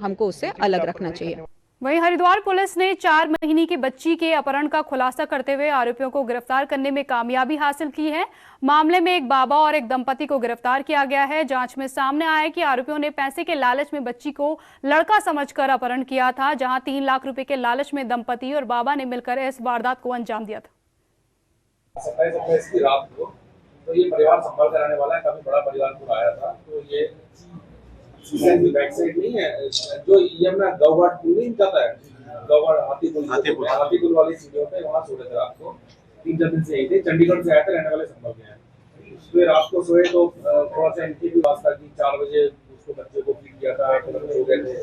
हमको उससे अलग रखना चाहिए। वहीं हरिद्वार पुलिस ने 4 महीने की बच्ची के अपहरण का खुलासा करते हुए आरोपियों को गिरफ्तार करने में कामयाबी हासिल की है। मामले में एक बाबा और एक दंपति को गिरफ्तार किया गया है। जांच में सामने आया कि आरोपियों ने पैसे के लालच में बच्ची को लड़का समझकर अपहरण किया था, जहां 3 लाख रुपए के लालच में दंपति और बाबा ने मिलकर इस वारदात को अंजाम दिया था। 27 की रात को तो ये परिवार संभाल कर आने वाला है, काफी बड़ा परिवार पूरा आया था। तो ये बैक साइड नहीं है जो ये अपना गौघाट नहीं जाता है, गौघाट हाथीपुल वाली सीढ़ियों पे वहाँ सो रहे थे रात को। 3-4 दिन से यही थे, चंडीगढ़ से आए थे, रहने वाले संभल गए हैं। फिर रात को सोए तो थोड़ा सा इनकी भी वास्ता की 4 बजे उसको बच्चे को फीड किया था, सो गए थे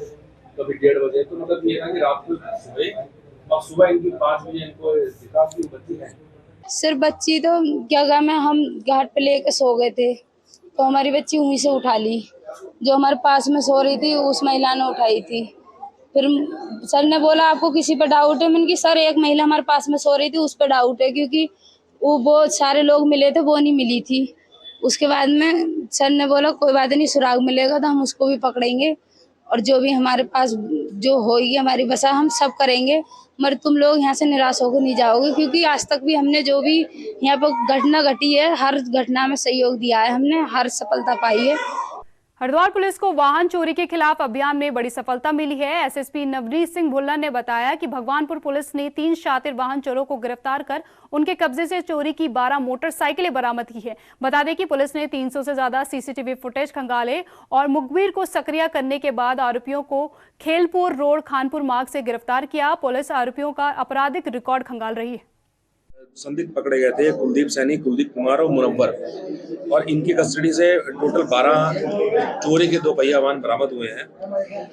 कभी 1:30 बजे। तो मतलब ये ना कि रात को सोए और सुबह इनकी 5 बजे इनको दिखा कि बच्ची है। सर बच्ची तो क्या गया, मैं हम घाट पे लेके सो गए थे तो हमारी बच्ची वहीं से उठा ली। जो हमारे पास में सो रही थी उस महिला ने उठाई थी। फिर सर ने बोला आपको किसी पर डाउट है? मैंने कि सर एक महिला हमारे पास में सो रही थी उस पर डाउट है, क्योंकि वो बहुत सारे लोग मिले थे, वो नहीं मिली थी। उसके बाद में सर ने बोला कोई बात नहीं, सुराग मिलेगा तो हम उसको भी पकड़ेंगे और जो भी हमारे पास जो होगी हमारी बसा हम सब करेंगे, मगर तुम लोग यहाँ से निराश होकर नहीं जाओगे, क्योंकि आज तक भी हमने जो भी यहाँ पर घटना घटी है हर घटना में सहयोग दिया है, हमने हर सफलता पाई है। हरिद्वार पुलिस को वाहन चोरी के खिलाफ अभियान में बड़ी सफलता मिली है। एसएसपी नवनीत सिंह भुल्लर ने बताया कि भगवानपुर पुलिस ने 3 शातिर वाहन चोरों को गिरफ्तार कर उनके कब्जे से चोरी की 12 मोटरसाइकिलें बरामद की है। बता दें कि पुलिस ने 300 से ज्यादा सीसीटीवी फुटेज खंगाले और मुखबिर को सक्रिय करने के बाद आरोपियों को खेलपुर रोड खानपुर मार्ग से गिरफ्तार किया। पुलिस आरोपियों का आपराधिक रिकॉर्ड खंगाल रही है। संदिग्ध पकड़े गए थे कुलदीप सैनी, कुलदीप कुमार और मुनव्वर, और इनकी कस्टडी से टोटल 12 चोरी के 2 पहिया वाहन बरामद हुए हैं।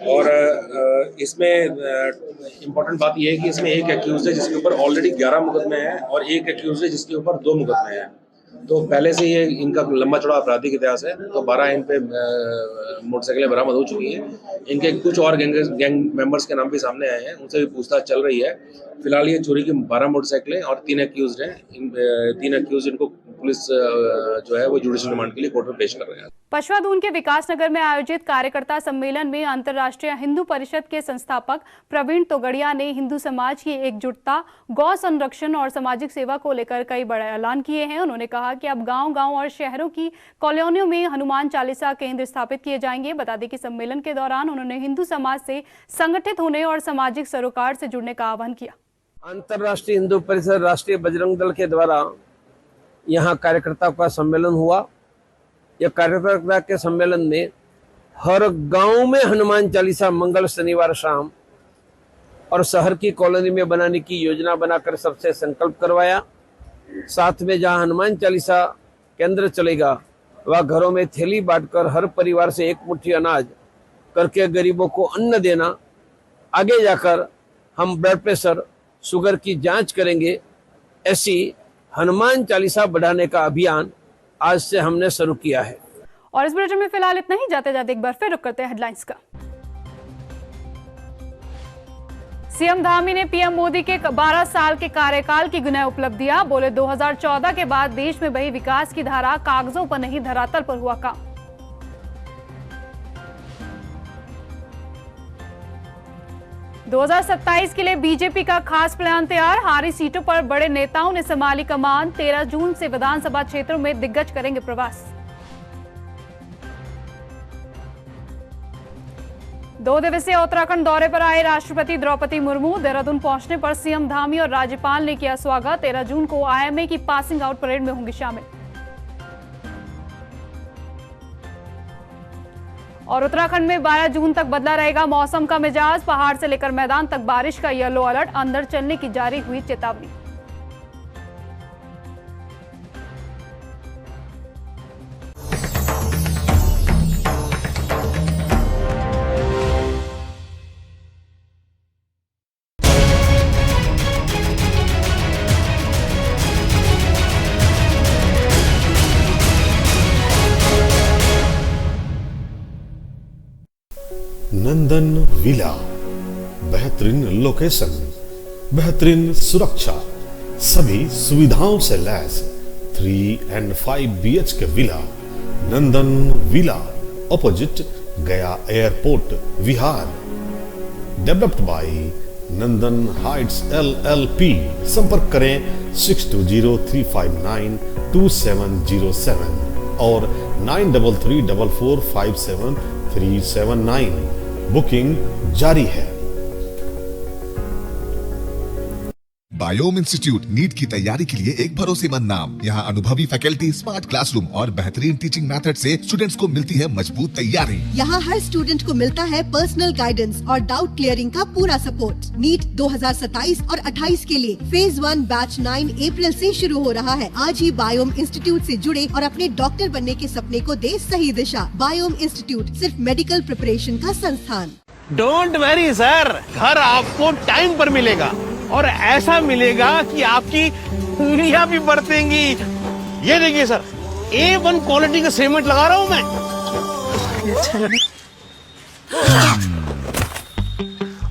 और इसमें इम्पोर्टेंट बात यह है कि इसमें एक एक्यूज है जिसके ऊपर ऑलरेडी 11 मुकदमे हैं और एक एक्यूज है जिसके ऊपर 2 मुकदमे हैं। तो पहले से ये इनका लंबा चौड़ा आपराधिक इतिहास है। तो 12 इन पे मोटरसाइकिलें बरामद हो चुकी हैं। इनके कुछ और गैंग मेंबर्स के नाम भी सामने आए हैं, उनसे भी पूछताछ चल रही है। फिलहाल ये चोरी की 12 मोटरसाइकिलें और 3 एक्यूज हैं। इन 3 एक्यूज इनको पुलिस जो है वो जुडिशियल रिमांड के लिए कोर्ट में पेश कर रहे हैं। पशुधन के विकास नगर में आयोजित कार्यकर्ता सम्मेलन में अंतर्राष्ट्रीय हिंदू परिषद के संस्थापक प्रवीण तोगड़िया ने हिंदू समाज की एकजुटता, गौ संरक्षण और सामाजिक सेवा को लेकर कई बड़े ऐलान किए हैं। उन्होंने कहा कि अब गांव-गांव और शहरों की कॉलोनियों में हनुमान चालीसा केंद्र स्थापित किए जाएंगे। बता दें कि सम्मेलन के दौरान उन्होंने हिंदू समाज से संगठित होने और सामाजिक सरोकार से जुड़ने का आह्वान किया। अंतर्राष्ट्रीय हिंदू परिषद, राष्ट्रीय बजरंग दल के द्वारा यहाँ कार्यकर्ता का सम्मेलन हुआ। यह कार्यकर्ता के सम्मेलन में हर गांव में हनुमान चालीसा मंगल शनिवार शाम और शहर की कॉलोनी में बनाने की योजना बनाकर सबसे संकल्प करवाया। साथ में जहां हनुमान चालीसा केंद्र चलेगा वह घरों में थैली बांटकर हर परिवार से 1 मुट्ठी अनाज करके गरीबों को अन्न देना। आगे जाकर हम ब्लड प्रेशर, शुगर की जांच करेंगे। ऐसी हनुमान चालीसा बढ़ाने का अभियान आज से हमने शुरू किया है। और इस बुलेटिन में फिलहाल इतना ही। जाते जाते एक बार फिर रुक करते हैं हेडलाइंस का। सीएम धामी ने पीएम मोदी के 12 साल के कार्यकाल की गिनाई उपलब्धियां। बोले 2014 के बाद देश में बही विकास की धारा कागजों पर नहीं धरातल पर हुआ काम। – 2027 के लिए बीजेपी का खास प्लान तैयार। हारी सीटों पर बड़े नेताओं ने संभाली कमान। 13 जून से विधानसभा क्षेत्रों में दिग्गज करेंगे प्रवास। 2 दिवसीय उत्तराखंड दौरे पर आए राष्ट्रपति द्रौपदी मुर्मू। देहरादून पहुंचने पर सीएम धामी और राज्यपाल ने किया स्वागत। 13 जून को आईएमए की पासिंग आउट परेड में होंगे शामिल। और उत्तराखंड में 12 जून तक बदला रहेगा मौसम का मिजाज। पहाड़ से लेकर मैदान तक बारिश का येलो अलर्ट। अंदर चलने की जारी हुई चेतावनी। नंदन विला, बेहतरीन लोकेशन, बेहतरीन सुरक्षा, सभी सुविधाओं से लैस 3 और 5 BHK villa. Nandan villa, opposite Gaya airport, Vihar. Developed by Nandan Heights LLP। संपर्क करें 6203592707 और 933457 बुकिंग जारी है। बायोम इंस्टीट्यूट नीट की तैयारी के लिए एक भरोसेमंद नाम। यहाँ अनुभवी फैकल्टी, स्मार्ट क्लासरूम और बेहतरीन टीचिंग मेथड से स्टूडेंट्स को मिलती है मजबूत तैयारी। यहाँ हर स्टूडेंट को मिलता है पर्सनल गाइडेंस और डाउट क्लियरिंग का पूरा सपोर्ट। नीट 2027 और 28 के लिए फेज 1 बैच 9 अप्रैल से शुरू हो रहा है। आज ही बायोम इंस्टीट्यूट से जुड़े और अपने डॉक्टर बनने के सपने को दे सही दिशा। बायोम इंस्टीट्यूट सिर्फ मेडिकल प्रिपरेशन का संस्थान। डोंट वरी सर, घर आपको टाइम पर मिलेगा और ऐसा मिलेगा कि आपकी उंगलियां भी बरतेंगी। ये देखिए सर, A1 क्वालिटी का सीमेंट लगा रहा हूं मैं।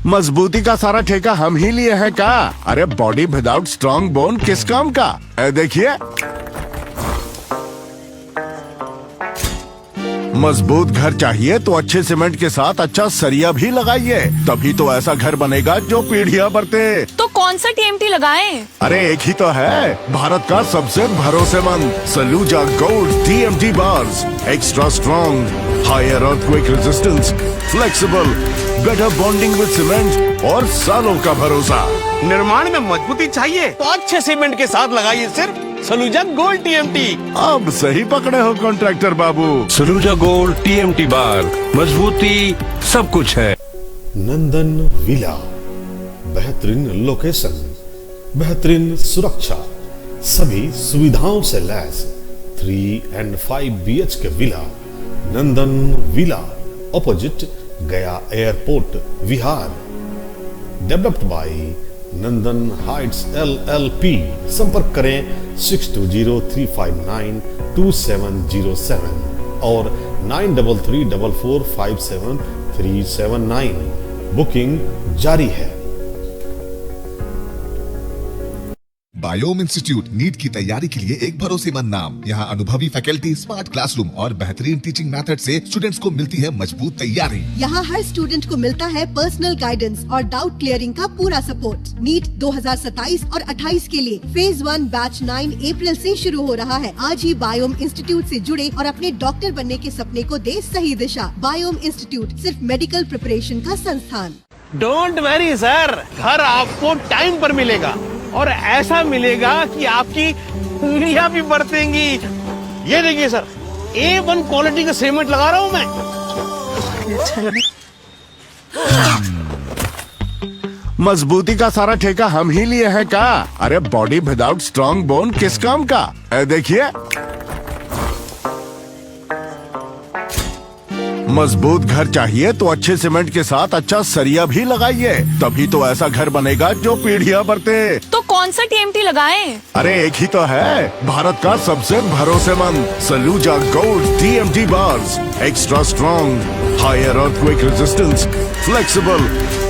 मजबूती का सारा ठेका हम ही लिए हैं का? अरे बॉडी विदाउट स्ट्रॉन्ग बोन किस काम का? देखिए, मजबूत घर चाहिए तो अच्छे सीमेंट के साथ अच्छा सरिया भी लगाइए, तभी तो ऐसा घर बनेगा जो पीढ़ियां बरते। तो कौन सा TMT लगाएं? अरे एक ही तो है, भारत का सबसे भरोसेमंद Saluja gold TMT bars. Extra strong, higher earthquake resistance, flexible, better bonding with cement और सालों का भरोसा। निर्माण में मजबूती चाहिए तो अच्छे सीमेंट के साथ लगाइए सिर्फ सलूजा गोल्ड TMT। अब सही पकड़े हो कॉन्ट्रैक्टर बाबू। सलूजा गोल्ड TMT बार, मजबूती सब कुछ है। नंदन विला, बेहतरीन लोकेशन, बेहतरीन सुरक्षा, सभी सुविधाओं से लैस 3 and 5 BHK villa. Nandan villa, opposite Gaya airport, Vihar. Developed by Nandan Heights LLP। संपर्क करें 6203592707 और 933457 बुकिंग जारी है। बायोम इंस्टीट्यूट नीट की तैयारी के लिए एक भरोसेमंद नाम। यहाँ अनुभवी फैकल्टी, स्मार्ट क्लासरूम और बेहतरीन टीचिंग मेथड से स्टूडेंट्स को मिलती है मजबूत तैयारी। यहाँ हर स्टूडेंट को मिलता है पर्सनल गाइडेंस और डाउट क्लियरिंग का पूरा सपोर्ट। नीट 2027 और 28 के लिए फेज 1 बैच 9 अप्रैल से शुरू हो रहा है। आज ही बायोम इंस्टीट्यूट से जुड़े और अपने डॉक्टर बनने के सपने को दे सही दिशा। बायोम इंस्टीट्यूट सिर्फ मेडिकल प्रिपरेशन का संस्थान। डोंट वरी सर, घर आपको टाइम पर मिलेगा और ऐसा मिलेगा कि आपकी उंगलियां भी बरतेंगी। ये देखिए सर, A1 क्वालिटी का सीमेंट लगा रहा हूं मैं। मजबूती का सारा ठेका हम ही लिए हैं का? अरे बॉडी विदाउट स्ट्रॉन्ग बोन किस काम का? देखिए, मजबूत घर चाहिए तो अच्छे सीमेंट के साथ अच्छा सरिया भी लगाइए, तभी तो ऐसा घर बनेगा जो पीढ़ियां बरते। तो कौन सा TMT लगाएं? अरे एक ही तो है, भारत का सबसे भरोसेमंद Saluja gold TMT bars. Extra strong, higher earthquake resistance, flexible,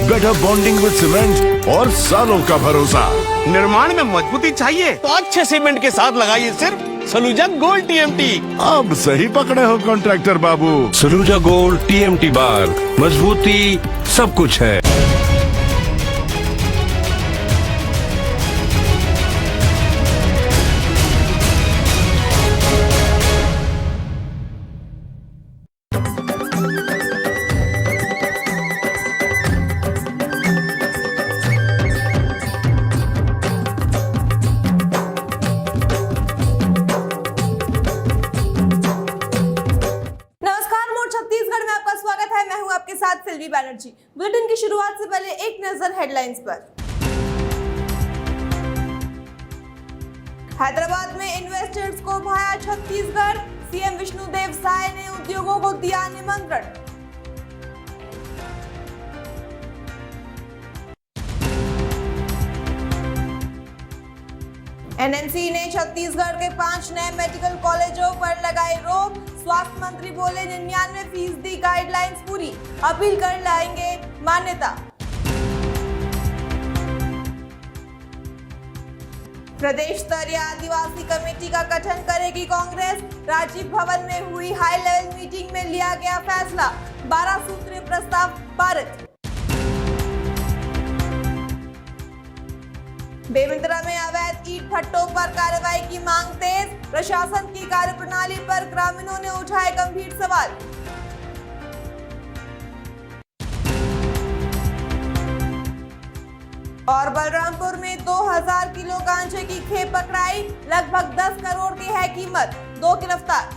better bonding with cement और सालों का भरोसा। निर्माण में मजबूती चाहिए तो अच्छे सीमेंट के साथ लगाइए सिर्फ सलूजा गोल्ड TMT। अब सही पकड़े हो कॉन्ट्रैक्टर बाबू। सलूजा गोल्ड TMT बार, मजबूती सब कुछ है। बैनर्जी। बुलेटिन की शुरुआत से पहले एक नजर हेडलाइंस पर। हैदराबाद में इन्वेस्टर्स को भाया छत्तीसगढ़, CM विष्णुदेव साय ने उद्योगों को दिया निमंत्रण। NMC ने छत्तीसगढ़ के 5 नए मेडिकल कॉलेजों पर लगाई रोक। स्वास्थ्य मंत्री बोले 99% गाइडलाइंस पूरी, अपील कर लाएंगे मान्यता। प्रदेश स्तरीय आदिवासी कमेटी का गठन करेगी कांग्रेस। राजीव भवन में हुई हाई लेवल मीटिंग में लिया गया फैसला, 12 सूत्रीय प्रस्ताव पारित। बेमेतरा में अवैध ईंट भट्टों पर कार्रवाई की मांग तेज, प्रशासन की कार्यप्रणाली पर ग्रामीणों ने उठाए गंभीर सवाल। और बलरामपुर में 2000 किलो गांजे की खेप पकड़ाई, लगभग 10 करोड़ की है कीमत, 2 गिरफ्तार।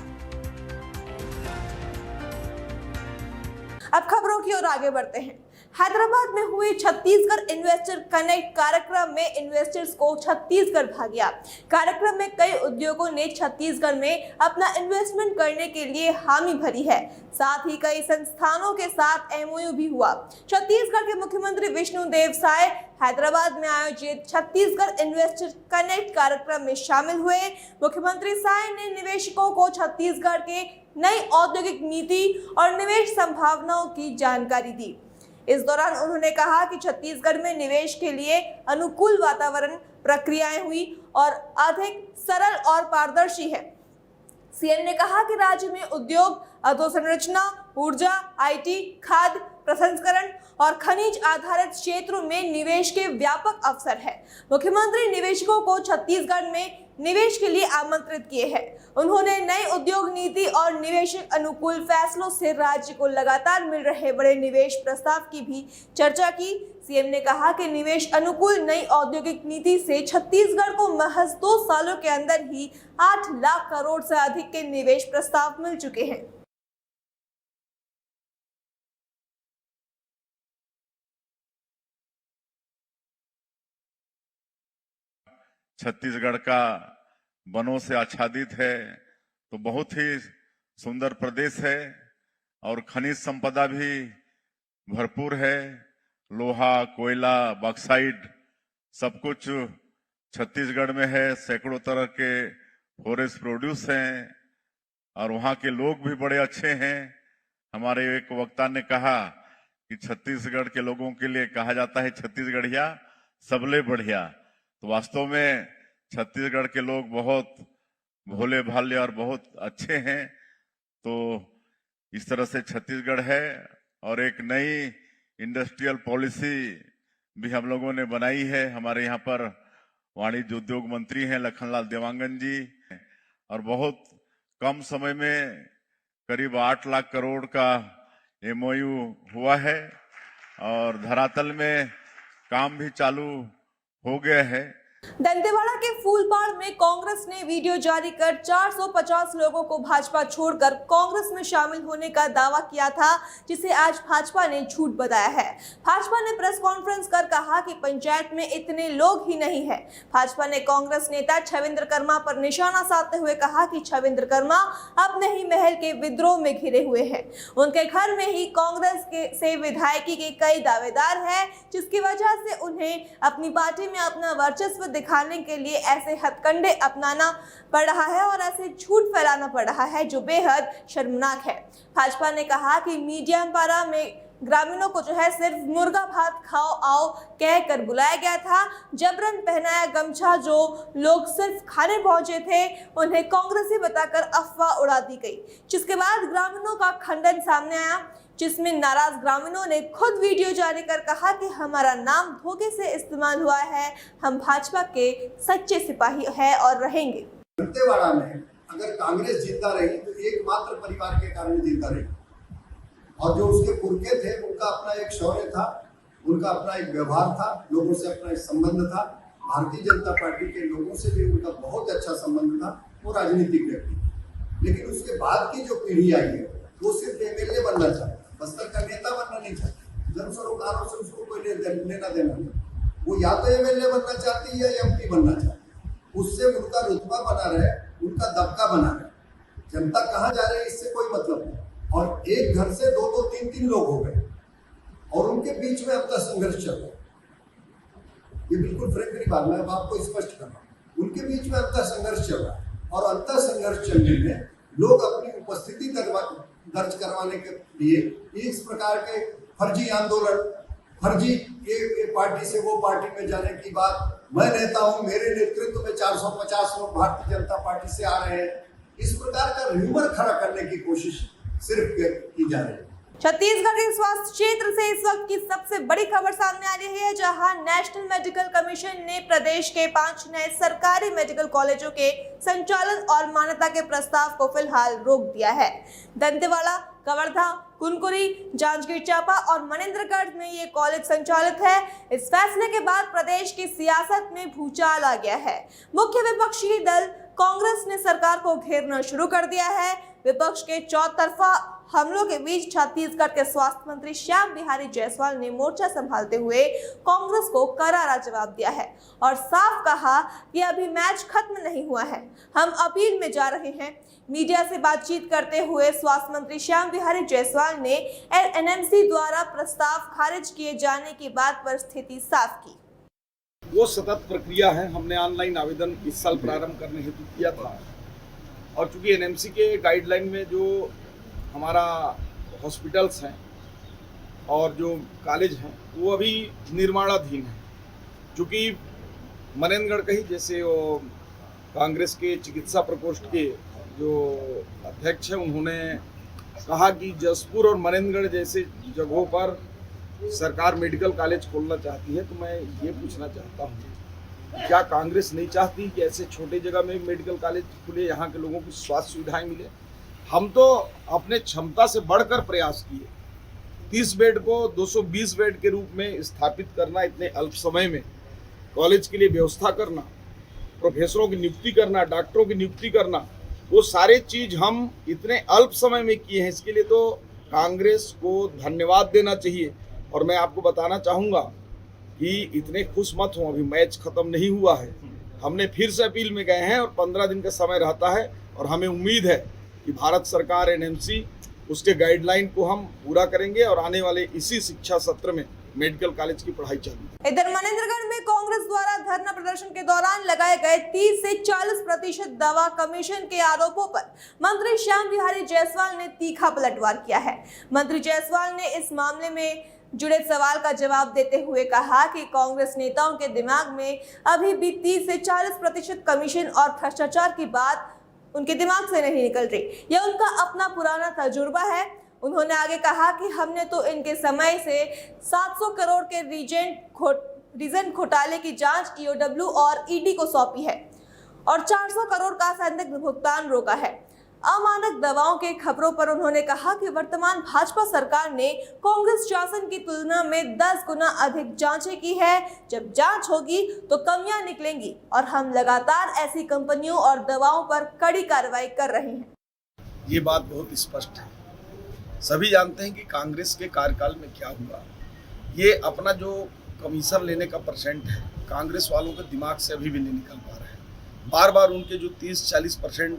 अब खबरों की ओर आगे बढ़ते हैं। हैदराबाद में हुए छत्तीसगढ़ इन्वेस्टर कनेक्ट कार्यक्रम में इन्वेस्टर्स को छत्तीसगढ़ भाग्या। कार्यक्रम में कई उद्योगों ने छत्तीसगढ़ में अपना इन्वेस्टमेंट करने के लिए हामी भरी है। साथ ही कई संस्थानों के साथ एमओयू भी हुआ। छत्तीसगढ़ के मुख्यमंत्री विष्णुदेव साय हैदराबाद में आयोजित छत्तीसगढ़ इन्वेस्टर कनेक्ट कार्यक्रम में शामिल हुए। मुख्यमंत्री साय ने निवेशकों को छत्तीसगढ़ के नई औद्योगिक नीति और निवेश संभावनाओं की जानकारी दी। इस दौरान उन्होंने कहा कि छत्तीसगढ़ में निवेश के लिए अनुकूल वातावरण, प्रक्रियाएं हुई और अधिक सरल और पारदर्शी है। सीएम ने कहा कि राज्य में उद्योग, अधोसंरचना, ऊर्जा, आईटी, खाद्य प्रसंस्करण और खनिज आधारित क्षेत्रों में निवेश के व्यापक अवसर है। मुख्यमंत्री निवेशकों को छत्तीसगढ़ में निवेश के लिए आमंत्रित किए हैं। उन्होंने नई उद्योग नीति और निवेशक अनुकूल फैसलों से राज्य को लगातार मिल रहे बड़े निवेश प्रस्ताव की भी चर्चा की। सीएम ने कहा कि निवेश अनुकूल नई औद्योगिक नीति से छत्तीसगढ़ को महज 2 सालों के अंदर ही 8 लाख करोड़ से अधिक के निवेश प्रस्ताव मिल चुके हैं। छत्तीसगढ़ का वनों से आच्छादित है, तो बहुत ही सुंदर प्रदेश है और खनिज संपदा भी भरपूर है। लोहा, कोयला, बॉक्साइट सब कुछ छत्तीसगढ़ में है। सैकड़ों तरह के फॉरेस्ट प्रोड्यूस हैं और वहाँ के लोग भी बड़े अच्छे हैं। हमारे एक वक्ता ने कहा कि छत्तीसगढ़ के लोगों के लिए कहा जाता है छत्तीसगढ़िया सबले बढ़िया। तो वास्तव में छत्तीसगढ़ के लोग बहुत भोले भाले और बहुत अच्छे हैं। तो इस तरह से छत्तीसगढ़ है और एक नई इंडस्ट्रियल पॉलिसी भी हम लोगों ने बनाई है। हमारे यहाँ पर वाणिज्य उद्योग मंत्री हैं लखनलाल देवांगन जी, और बहुत कम समय में करीब 8 लाख करोड़ का एमओयू हुआ है और धरातल में काम भी चालू हो गया है। दंतेवाड़ा के फूलपाड़ में कांग्रेस ने वीडियो जारी कर 450 लोगों को भाजपा छोड़कर कांग्रेस में शामिल होने का दावा किया था, जिसे आज भाजपा ने झूठ बताया है। भाजपा ने प्रेस कॉन्फ्रेंस कर कहा कि पंचायत में इतने लोग ही नहीं है। भाजपा ने कांग्रेस नेता छविंद्र कर्मा पर निशाना साधते हुए कहा कि छविंद्र कर्मा अपने ही महल के विद्रोह में घिरे हुए हैं। उनके घर में ही कांग्रेस से विधायकी के कई दावेदार हैं, जिसकी वजह से उन्हें अपनी पार्टी में अपना वर्चस्व दिखाने के लिए ऐसे हथकंडे अपनाना पड़ रहा है और ऐसे झूठ फैलाना पड़ रहा है, जो बेहद शर्मनाक है। भाजपा ने कहा कि मीडिया पारा में ग्रामीणों को जो है सिर्फ मुर्गा भात खाओ आओ कहकर बुलाया गया था। जबरन पहनाया गमछा जो लोग सिर्फ खाने पहुंचे थे, उन्हें कांग्रेसी बताकर अफवाह उड़ा दी गई, जिसके बाद ग्रामीणों का खंडन सामने आया, जिसमें नाराज ग्रामीणों ने खुद वीडियो जारी कर कहा कि हमारा नाम धोखे से इस्तेमाल हुआ है, हम भाजपा के सच्चे सिपाही हैं और रहेंगे। दंतेवाड़ा में अगर कांग्रेस जिंदा रही तो एकमात्र परिवार के कारण जिंदा रही, और जो उसके पुरखे थे उनका अपना एक शौर्य था, उनका अपना एक व्यवहार था, लोगों से अपना एक संबंध था। भारतीय जनता पार्टी के लोगों से भी उनका बहुत अच्छा संबंध था। वो राजनीतिक व्यक्ति, लेकिन उसके बाद की जो पीढ़ी आई है वो सिर्फ एमएलए बनना चाहती, बस्तर का नेता बनना नहीं चाहती। जन सरोकारों से उसको कोई लेना देना नहीं। वो या तो एमएलए बनना चाहती है या एमपी बनना चाहती। उससे उनका रुतबा बना रहे, उनका दबका बना रहे। जनता कहाँ जा रही है इससे कोई मतलब नहीं। और एक घर से 2-2, 3-3 लोग हो गए और उनके बीच में अपना संघर्ष चल रहा है। ये बिल्कुल फ्रेंकली बात मैं आपको स्पष्ट कर रहा हूँ। उनके बीच में अंतर संघर्ष चल रहा है और अंतर संघर्ष चलने में लोग अपनी उपस्थिति दर्ज करवाने के लिए इस प्रकार के फर्जी आंदोलन, फर्जी ये पार्टी से वो पार्टी में जाने की बात, मैं नेता हूँ, मेरे नेतृत्व में 450 लोग भारतीय जनता पार्टी से आ रहे हैं, इस प्रकार का र्यूमर खड़ा करने की कोशिश सिर्फ की जा रही है। छत्तीसगढ़ के स्वास्थ्य क्षेत्र से इस वक्त की सबसे बड़ी खबर सामने आ रही है, जहां नेशनल मेडिकल कमीशन ने प्रदेश के 5 नए सरकारी मेडिकल कॉलेजों के संचालन और मान्यता के प्रस्ताव को फिलहाल रोक दिया है। दंतेवाड़ा, कवर्धा, कुनकुरी, जांजगीर चांपा और मनेंद्रगढ़ में ये कॉलेज संचालित है। इस फैसले के बाद प्रदेश की सियासत में भूचाल आ गया है। मुख्य विपक्षी दल कांग्रेस ने सरकार को घेरना शुरू कर दिया है। विपक्ष के चौतरफा हमलों के बीच छत्तीसगढ़ के स्वास्थ्य मंत्री श्याम बिहारी जायसवाल ने मोर्चा संभालते हुए कांग्रेस को करारा जवाब दिया है और साफ कहा कि अभी मैच खत्म नहीं हुआ है, हम अपील में जा रहे हैं। मीडिया से बातचीत करते हुए स्वास्थ्य मंत्री श्याम बिहारी जायसवाल ने एनएमसी द्वारा प्रस्ताव खारिज किए जाने की बात पर स्थिति साफ की। वो सतत प्रक्रिया है। हमने ऑनलाइन आवेदन इस साल प्रारंभ करने हेतु किया था और चूंकि एनएमसी के गाइडलाइन में जो हमारा हॉस्पिटल्स हैं और जो कॉलेज हैं वो अभी निर्माणाधीन है। चूँकि मनेंद्रगढ़ का ही जैसे वो कांग्रेस के चिकित्सा प्रकोष्ठ के जो अध्यक्ष हैं उन्होंने कहा कि जसपुर और मनेंद्रगढ़ जैसे जगहों पर सरकार मेडिकल कॉलेज खोलना चाहती है, तो मैं ये पूछना चाहता हूँ क्या कांग्रेस नहीं चाहती कि ऐसे छोटे जगह में मेडिकल कॉलेज खुले, यहाँ के लोगों को स्वास्थ्य सुविधाएं मिले? हम तो अपने क्षमता से बढ़कर प्रयास किए। 30 बेड को 220 बेड के रूप में स्थापित करना, इतने अल्प समय में कॉलेज के लिए व्यवस्था करना, प्रोफेसरों की नियुक्ति करना, डॉक्टरों की नियुक्ति करना, वो सारे चीज हम इतने अल्प समय में किए हैं। इसके लिए तो कांग्रेस को धन्यवाद देना चाहिए। और मैं आपको बताना चाहूँगा कि इतने खुश मत हो, अभी मैच खत्म नहीं हुआ है। हमने फिर से अपील में गए हैं और 15 दिन का समय रहता है और हमें उम्मीद है कि भारत सरकार एनएमसी उसके गाइडलाइन को हम पूरा करेंगे और आने वाले इसी शिक्षा सत्र में मेडिकल कॉलेज की पढ़ाई चालू। इधर मनेंद्रगढ़ में कांग्रेस द्वारा धरना प्रदर्शन के दौरान लगाए गए 30 से 40% दवा कमीशन के आरोपों पर मंत्री श्याम बिहारी जायसवाल ने तीखा पलटवार किया है। मंत्री जायसवाल ने इस मामले में जुड़े सवाल का जवाब देते हुए कहा कि कांग्रेस नेताओं के दिमाग में अभी भी 30 से 40% कमीशन और भ्रष्टाचार की बात उनके दिमाग से नहीं निकल रही। यह उनका अपना पुराना तजुर्बा है। उन्होंने आगे कहा कि हमने तो इनके समय से 700 करोड़ के रीजन घोटाले की जांच ईओडब्ल्यू और ईडी को सौंपी है और 400 करोड़ का संदिग्ध भुगतान रोका है। अमानक दवाओं के खबरों पर उन्होंने कहा कि वर्तमान भाजपा सरकार ने कांग्रेस शासन की तुलना में 10 गुना अधिक जांचें की है। जब जांच होगी तो कमियां निकलेंगी और हम लगातार ऐसी कंपनियों और दवाओं पर कड़ी कार्रवाई कर रहे हैं। ये बात बहुत स्पष्ट है। सभी जानते हैं कि कांग्रेस के कार्यकाल में क्या हुआ। ये अपना जो कमीशन लेने का परसेंट है, कांग्रेस वालों के दिमाग से अभी भी नहीं निकल पा रहा है। बार बार उनके जो 30-40%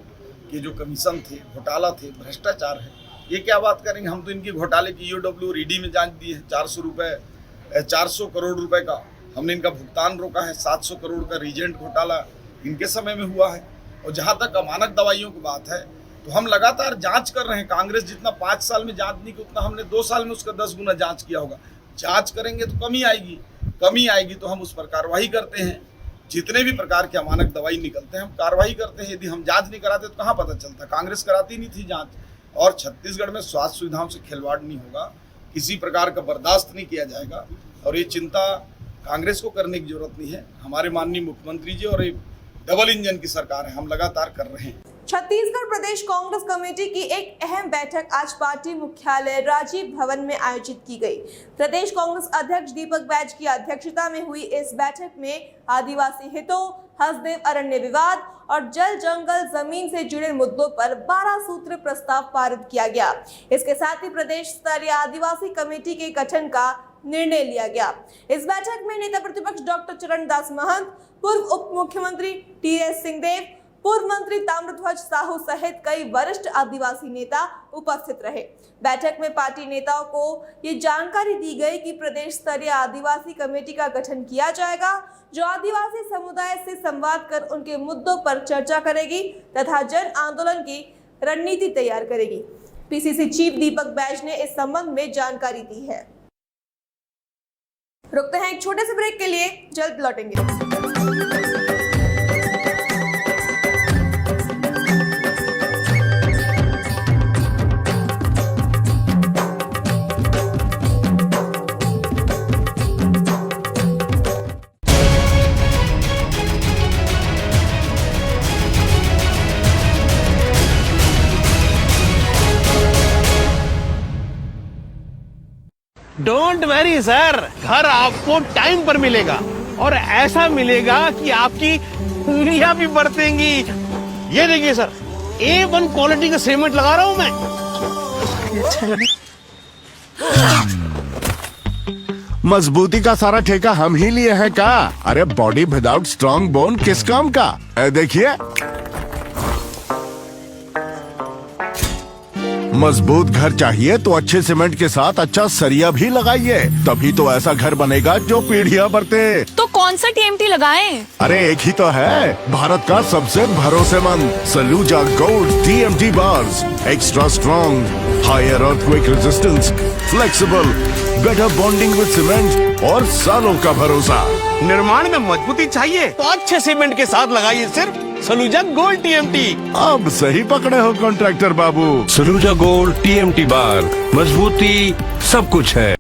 के जो कमीशन थे, घोटाला थे, भ्रष्टाचार है, ये क्या बात करेंगे। हम तो इनकी घोटाले की ईओडब्ल्यू और ईडी में जांच दी है। 400 करोड़ रुपए का हमने इनका भुगतान रोका है। 700 करोड़ का रीजेंट घोटाला इनके समय में हुआ है। और जहाँ तक अमानक दवाइयों की बात है तो हम लगातार जांच कर रहे हैं। कांग्रेस जितना 5 साल में जांच नहीं की, उतना हमने 2 साल में उसका 10 गुना जांच किया होगा। जांच करेंगे तो कमी आएगी तो हम उस पर कार्रवाई करते हैं। जितने भी प्रकार के अमानक दवाई निकलते हैं हम कार्रवाई करते हैं। यदि हम जांच नहीं कराते तो कहाँ पता चलता। कांग्रेस कराती नहीं थी जांच। और छत्तीसगढ़ में स्वास्थ्य सुविधाओं से खिलवाड़ नहीं होगा, किसी प्रकार का बर्दाश्त नहीं किया जाएगा। और ये चिंता कांग्रेस को करने की जरूरत नहीं है। हमारे माननीय मुख्यमंत्री जी और डबल इंजन की सरकार है, हम लगातार कर रहे हैं। छत्तीसगढ़ प्रदेश कांग्रेस कमेटी की एक अहम बैठक आज पार्टी मुख्यालय राजीव भवन में आयोजित की गई। प्रदेश कांग्रेस अध्यक्ष दीपक बैज की अध्यक्षता में हुई इस बैठक में आदिवासी हितों, हसदेव अरण्य विवाद और जल जंगल जमीन से जुड़े मुद्दों पर 12 सूत्र प्रस्ताव पारित किया गया। इसके साथ ही प्रदेश स्तरीय आदिवासी कमेटी के गठन का निर्णय लिया गया। इस बैठक में नेता प्रतिपक्ष डॉक्टर चरणदास महंत, पूर्व उप मुख्यमंत्री टी.एस. सिंहदेव, पूर्व मंत्री ताम्रध्वज साहू सहित कई वरिष्ठ आदिवासी नेता उपस्थित रहे। बैठक में पार्टी नेताओं को ये जानकारी दी गई कि प्रदेश स्तरीय आदिवासी कमेटी का गठन किया जाएगा, जो आदिवासी समुदाय से संवाद कर उनके मुद्दों पर चर्चा करेगी तथा जन आंदोलन की रणनीति तैयार करेगी। पीसीसी चीफ दीपक बैज ने इस संबंध में जानकारी दी है। रुकते हैं एक छोटे से ब्रेक के लिए, जल्द लौटेंगे। डोंट वरी सर, घर आपको टाइम पर मिलेगा और ऐसा मिलेगा कि आपकी उंगलियां भी बरतेंगी। ये देखिए सर, A1 क्वालिटी का सीमेंट लगा रहा हूं मैं। मजबूती का सारा ठेका हम ही लिए हैं का? अरे बॉडी विदाउट स्ट्रॉन्ग बोन किस काम का? देखिए, मजबूत घर चाहिए तो अच्छे सीमेंट के साथ अच्छा सरिया भी लगाइए, तभी तो ऐसा घर बनेगा जो पीढ़ियां बरते। तो कौन सा TMT लगाएं? अरे एक ही तो है, भारत का सबसे भरोसेमंद Saluja gold TMT bars. Extra strong, higher earthquake resistance, flexible, better bonding with cement और सालों का भरोसा। निर्माण में मजबूती चाहिए तो अच्छे सीमेंट के साथ लगाइए सिर्फ सलूजा गोल्ड TMT। अब सही पकड़े हो कॉन्ट्रैक्टर बाबू। सलूजा गोल्ड TMT बार, मजबूती सब कुछ है।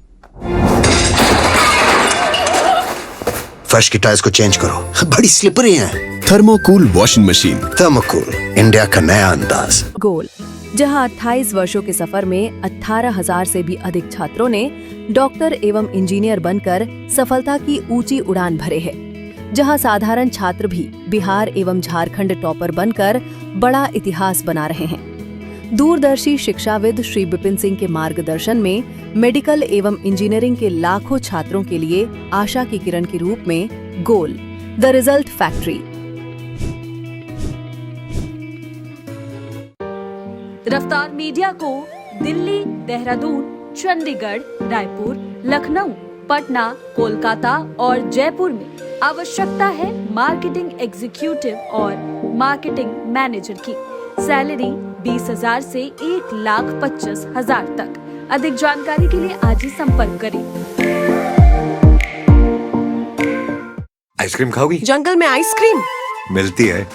फर्श की टाइल्स को चेंज करो, बड़ी स्लिपरी हैं। थर्मोकूल वॉशिंग मशीन। थर्मोकूल, इंडिया का नया अंदाज। गोल, जहां 28 वर्षों के सफर में 18,000 से भी अधिक छात्रों ने डॉक्टर एवं इंजीनियर बनकर सफलता की ऊंची उड़ान भरे है, जहां साधारण छात्र भी बिहार एवं झारखंड टॉपर बनकर बड़ा इतिहास बना रहे हैं। दूरदर्शी शिक्षाविद श्री विपिन सिंह के मार्गदर्शन में मेडिकल एवं इंजीनियरिंग के लाखों छात्रों के लिए आशा की किरण के रूप में गोल, द रिजल्ट फैक्ट्री। रफ्तार मीडिया को दिल्ली, देहरादून, चंडीगढ़, रायपुर, लखनऊ, पटना, कोलकाता और जयपुर में आवश्यकता है मार्केटिंग एग्जीक्यूटिव और मार्केटिंग मैनेजर की। सैलरी 20,000 से 1,25,000 तक। अधिक जानकारी के लिए आज ही संपर्क करें। आइसक्रीम खाओगी? जंगल में आइसक्रीम मिलती है।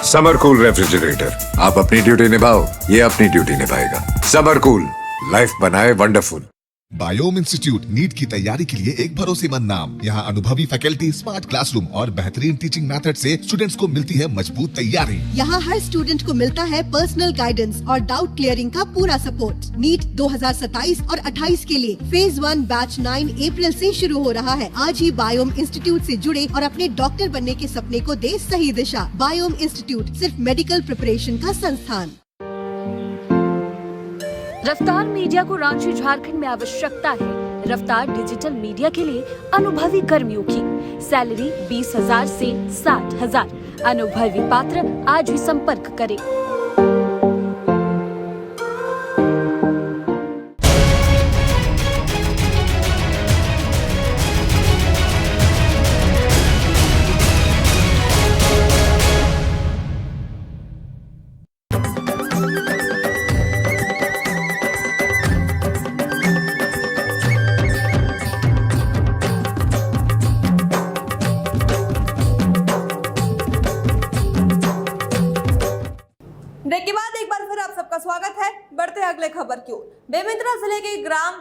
समर कूल रेफ्रिजरेटर, आप अपनी ड्यूटी निभाओ, ये अपनी ड्यूटी निभाएगा। समर कूल, लाइफ बनाए वंडरफुल। बायोम इंस्टीट्यूट नीट की तैयारी के लिए एक भरोसेमंद नाम। यहाँ अनुभवी फैकल्टी, स्मार्ट क्लासरूम और बेहतरीन टीचिंग मेथड से स्टूडेंट्स को मिलती है मजबूत तैयारी। यहाँ हर स्टूडेंट को मिलता है पर्सनल गाइडेंस और डाउट क्लियरिंग का पूरा सपोर्ट। नीट 2027 और 28 के लिए फेज 1 बैच 9 अप्रैल से शुरू हो रहा है। आज ही बायोम इंस्टीट्यूट से जुड़े और अपने डॉक्टर बनने के सपने को दे सही दिशा। बायोम इंस्टीट्यूट सिर्फ मेडिकल प्रिपरेशन का संस्थान। रफ्तार मीडिया को रांची, झारखंड में आवश्यकता है रफ्तार डिजिटल मीडिया के लिए अनुभवी कर्मियों की। सैलरी 20,000 से 60,000। अनुभवी पात्र आज ही संपर्क करें। ब्रेक के बाद एक बार फिर आप सबका स्वागत है। बढ़ते हैं अगले खबर की ओर। बेमेतरा जिले के ग्राम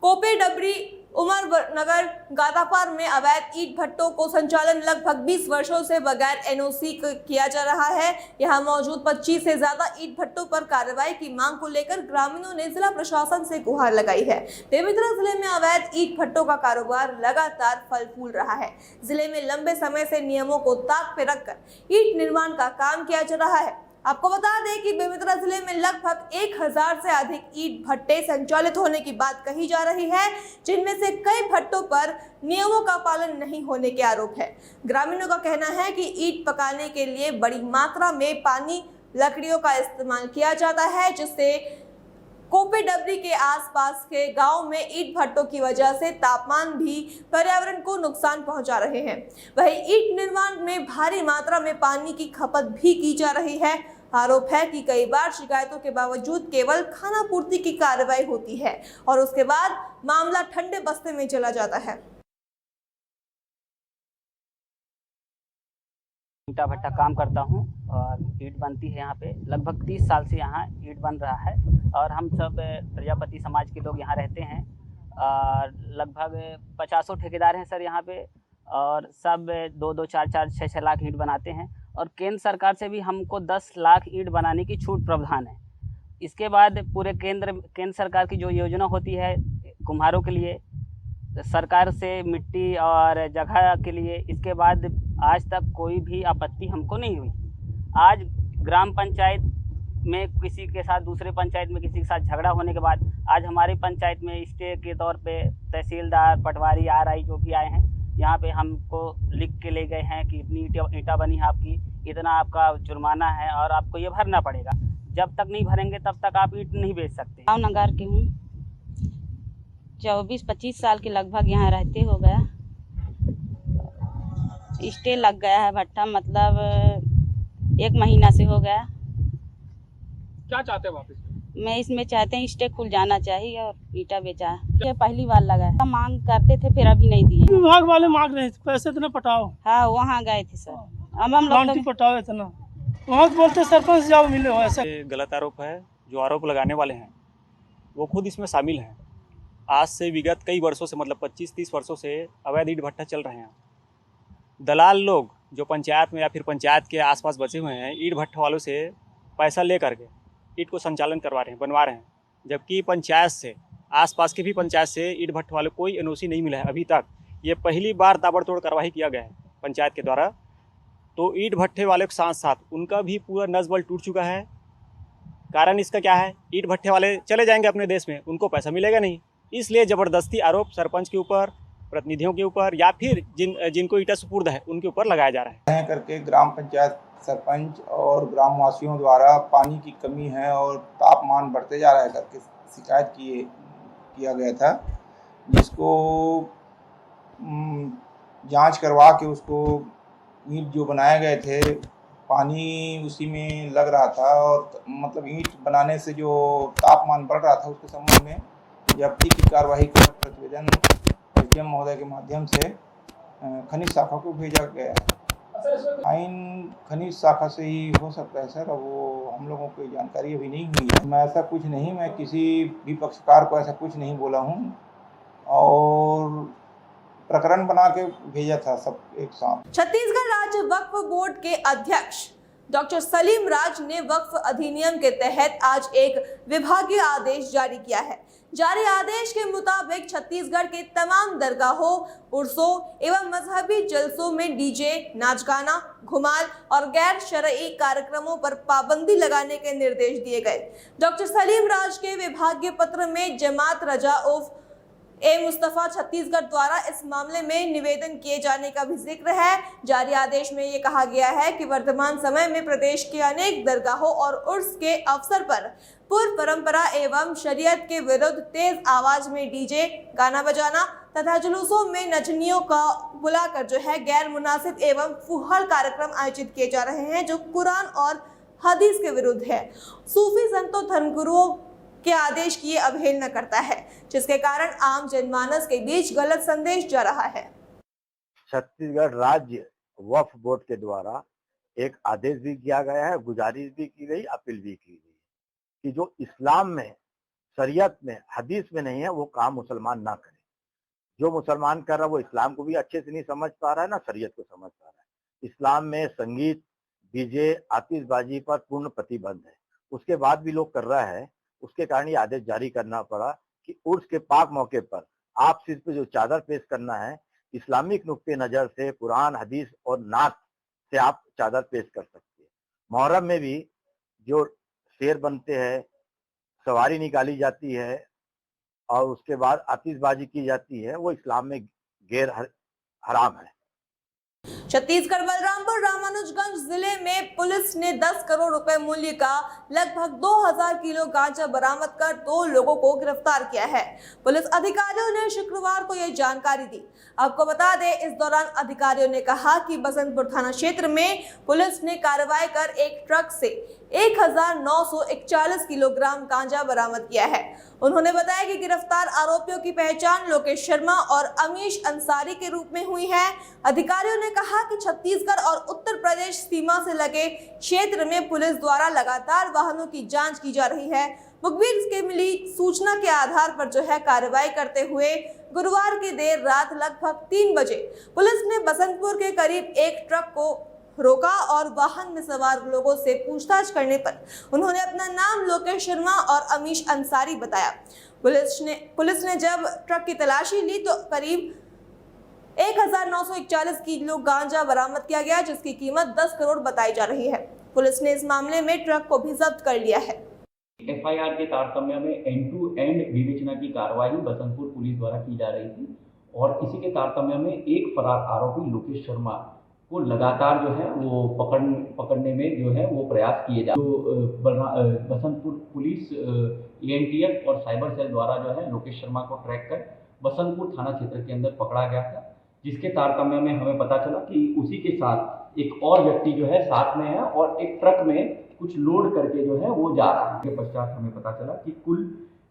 कोपे डबरी उमर नगर गादापार में अवैध ईंट भट्टों को संचालन लगभग 20 वर्षों से बगैर NOC किया जा रहा है। यहां मौजूद 25 से ज्यादा ईंट भट्टों पर कार्रवाई की मांग को लेकर ग्रामीणों ने जिला प्रशासन से गुहार लगाई है। बेमेतरा जिले में अवैध ईंट भट्टों का कारोबार लगातार फल फूल रहा है। जिले में लंबे समय से नियमों को ताक पे रखकर ईंट निर्माण का काम किया जा रहा है। आपको बता दें कि बेमेतरा जिले में लगभग 1,000 से अधिक ईंट भट्टे संचालित होने की बात कही जा रही है, जिनमें से कई भट्टों पर नियमों का पालन नहीं होने के आरोप है। ग्रामीणों का कहना है कि ईंट पकाने के लिए बड़ी मात्रा में पानी, लकड़ियों का इस्तेमाल किया जाता है, जिससे कोपे डबरी के आसपास के गांव में ईंट भट्टों की वजह से तापमान भी पर्यावरण को नुकसान पहुंचा रहे हैं। वहीं ईंट निर्माण में भारी मात्रा में पानी की खपत भी की जा रही है। आरोप है कि कई बार शिकायतों के बावजूद केवल खाना पूर्ति की कार्रवाई होती है और उसके बाद मामला ठंडे बस्ते में चला जाता है। ईंटा भट्टा काम करता हूँ और ईंट बनती है यहाँ पे। लगभग 30 साल से यहाँ ईंट बन रहा है और हम सब प्रजापति समाज के लोग यहाँ रहते हैं और लगभग 50 ठेकेदार हैं सर यहाँ पे और सब 2-2, 4-4, 6-6 लाख ईंट बनाते हैं और केंद्र सरकार से भी हमको 10 लाख ईंट बनाने की छूट प्रावधान है। इसके बाद पूरे केंद्र सरकार की जो योजना होती है कुम्हारों के लिए सरकार से मिट्टी और जगह के लिए, इसके बाद आज तक कोई भी आपत्ति हमको नहीं हुई। आज ग्राम पंचायत में किसी के साथ, दूसरे पंचायत में किसी के साथ झगड़ा होने के बाद आज हमारी पंचायत में स्टे के तौर पे तहसीलदार, पटवारी, RI जो भी आए हैं यहाँ पे हमको लिख के ले गए हैं कि इतनी ईंटा बनी है आपकी, इतना आपका जुर्माना है और आपको ये भरना पड़ेगा। जब तक नहीं भरेंगे तब तक आप ईंट नहीं बेच सकते। भावनगर की हूँ, 24-25 साल के लगभग यहाँ रहते हो गया। स्टे लग गया है भट्टा, मतलब 1 महीना से हो गया। क्या चाहते हैं वापस? मैं इसमें चाहते हैं स्टे खुल जाना चाहिए और ईंटा बेचा है। ये पहली बार लगा है। मांग करते थे फिर अभी नहीं दिए। विभाग वाले मांग रहे थे पैसे इतना पटाओ। हाँ वहाँ गए थे सर, अब हम लोग पटाओ इतना, वहाँ बोलते सरपंच जाओ मिले हो। ऐसा गलत आरोप है। जो आरोप लगाने वाले हैं वो खुद इसमें शामिल हैं। आज से विगत कई वर्षों से, मतलब 25-30 वर्षों से अवैध ईंट भट्टा चल रहे हैं। दलाल लोग जो पंचायत में या फिर पंचायत के आसपास बचे हुए हैं, ईंट भट्टा वालों से पैसा ले करके ईंट को संचालन करवा रहे हैं, बनवा रहे हैं। जबकि पंचायत से, आसपास के भी पंचायत से ईंट भट्टे वाले कोई NOC नहीं मिला है अभी तक। ये पहली बार ताबड़तोड़ कार्रवाई किया गया है पंचायत के द्वारा। तो ईंट भट्टे वाले के साथ साथ उनका भी पूरा नज़बल टूट चुका है। कारण इसका क्या है? ईंट भट्टे वाले चले जाएंगे अपने देश में, उनको पैसा मिलेगा नहीं, इसलिए ज़बरदस्ती आरोप सरपंच के ऊपर, प्रतिनिधियों के ऊपर या फिर जिनको ईंटा सुपुर्द है उनके ऊपर लगाया जा रहा है। करके ग्राम पंचायत सरपंच और ग्रामवासियों द्वारा पानी की कमी है और तापमान बढ़ते जा रहा है करके शिकायत किया गया था, जिसको जांच करवा के उसको ईंट जो बनाए गए थे पानी उसी में लग रहा था और मतलब ईंट बनाने से जो तापमान बढ़ रहा था उसके संबंध में जब्ती की कार्रवाई कर प्रतिवेदन SDM महोदय के माध्यम से खनिज शाखा को भेजा गया है। आइन खनिज शाखा से ही हो सकता है सर, वो हम लोगों को जानकारी अभी नहीं हुई है। मैं ऐसा कुछ नहीं, मैं किसी भी पक्षकार को ऐसा कुछ नहीं बोला हूँ और प्रकरण बना के भेजा था सब एक साथ। छत्तीसगढ़ राज्य वक्फ बोर्ड के अध्यक्ष डॉक्टर सलीम राज ने वक्फ अधिनियम के तहत आज एक विभागीय आदेश जारी किया है। जारी आदेश के मुताबिक छत्तीसगढ़ के तमाम दरगाहों, उर्सों एवं मजहबी जलसों में डीजे, नाच गाना, घुमाल और गैर शरई कार्यक्रमों पर पाबंदी लगाने के निर्देश दिए गए। डॉक्टर सलीम राज के विभागीय पत्र में जमात रजा उफ मुस्तफा छत्तीसगढ़ द्वारा इस मामले में निवेदन किए जाने का भी जिक्र है। जारी आदेश में ये कहा गया है कि वर्तमान समय में प्रदेश के अनेक दरगाहों और उर्स के अवसर पर पूर्व परंपरा एवं शरीयत के विरुद्ध तेज आवाज में डीजे, गाना बजाना तथा जुलूसों में नचनियों का बुलाकर जो है गैर मुनासिब एवं फुहड़ कार्यक्रम आयोजित किए जा रहे हैं, जो कुरान और हदीस के विरुद्ध है। सूफी संतों, धर्मगुरुओं के आदेश की अवहेलना करता है, जिसके कारण आम जनमानस के बीच गलत संदेश जा रहा है। छत्तीसगढ़ राज्य वक्फ बोर्ड के द्वारा एक आदेश भी किया गया है, गुजारिश भी की गई, अपील भी की गई कि जो इस्लाम में, शरीयत में, हदीस में नहीं है वो काम मुसलमान ना करें। जो मुसलमान कर रहा है वो इस्लाम को भी अच्छे से नहीं समझ पा रहा है, ना शरीयत को समझ पा रहा है। इस्लाम में संगीत, डीजे, आतिशबाजी पर पूर्ण प्रतिबंध है, उसके बाद भी लोग कर रहा है। उसके कारण ये आदेश जारी करना पड़ा कि उर्स के पाक मौके पर आप सिर पे जो चादर पेश करना है, इस्लामिक नुक्ते नज़र से कुरान, हदीस और नात से आप चादर पेश कर सकते हैं। मुहर्रम में भी जो शेर बनते हैं, सवारी निकाली जाती है और उसके बाद आतिशबाजी की जाती है, वो इस्लाम में गैर हराम है। छत्तीसगढ़ बलरामपुर रामानुजगंज जिले में पुलिस ने 10 करोड़ रुपए मूल्य का लगभग 2000 किलो गांजा बरामद कर 2 लोगों को गिरफ्तार किया है। पुलिस अधिकारियों ने शुक्रवार को यह जानकारी दी। आपको बता दें, इस दौरान अधिकारियों ने कहा कि बसंतपुर थाना क्षेत्र में पुलिस ने कार्रवाई कर एक ट्रक से 1941 किलोग्राम गांजा बरामद किया है। उन्होंने बताया कि गिरफ्तार आरोपियों की पहचान लोकेश शर्मा और अमीश अंसारी के रूप में हुई है। अधिकारियों ने कहा कि छत्तीसगढ़ और उत्तर प्रदेश सीमा से लगे क्षेत्र में पुलिस द्वारा लगातार वाहनों की जांच की जा रही है। मुखबिर के मिली सूचना के आधार पर जो है कार्रवाई करते हुए गुरुवार की देर रात लगभग 3 बजे पुलिस ने बसंतपुर के करीब एक ट्रक को रोका और वाहन में सवार लोगों से पूछताछ करने पर उन्होंने अपना नाम लोकेश शर्मा और अमीश अंसारी बताया। पुलिस ने जब ट्रक की तलाशी ली तो करीब 1941 किलो गांजा बरामद किया गया, जिसकी कीमत 10 करोड़ बताई जा रही है। पुलिस ने इस मामले में ट्रक को भी जब्त कर लिया है। एफआईआर के तारतम्य में एंड टू एंड विवेचना की कार्रवाई बसंतपुर पुलिस द्वारा की जा रही थी और इसी के तारतम्य में एक फरार आरोपी लोकेश शर्मा को लगातार जो है वो पकड़ने में जो है वो प्रयास किए जा बसंतपुर पुलिस एएनटीएफ और साइबर सेल द्वारा जो है लोकेश शर्मा को ट्रैक कर बसंतपुर थाना क्षेत्र के अंदर पकड़ा गया था, जिसके तारतम्य में हमें पता चला कि उसी के साथ एक और व्यक्ति जो है साथ में है और एक ट्रक में कुछ लोड करके जो है वो जा रहा है। के पश्चात हमें पता चला कि कुल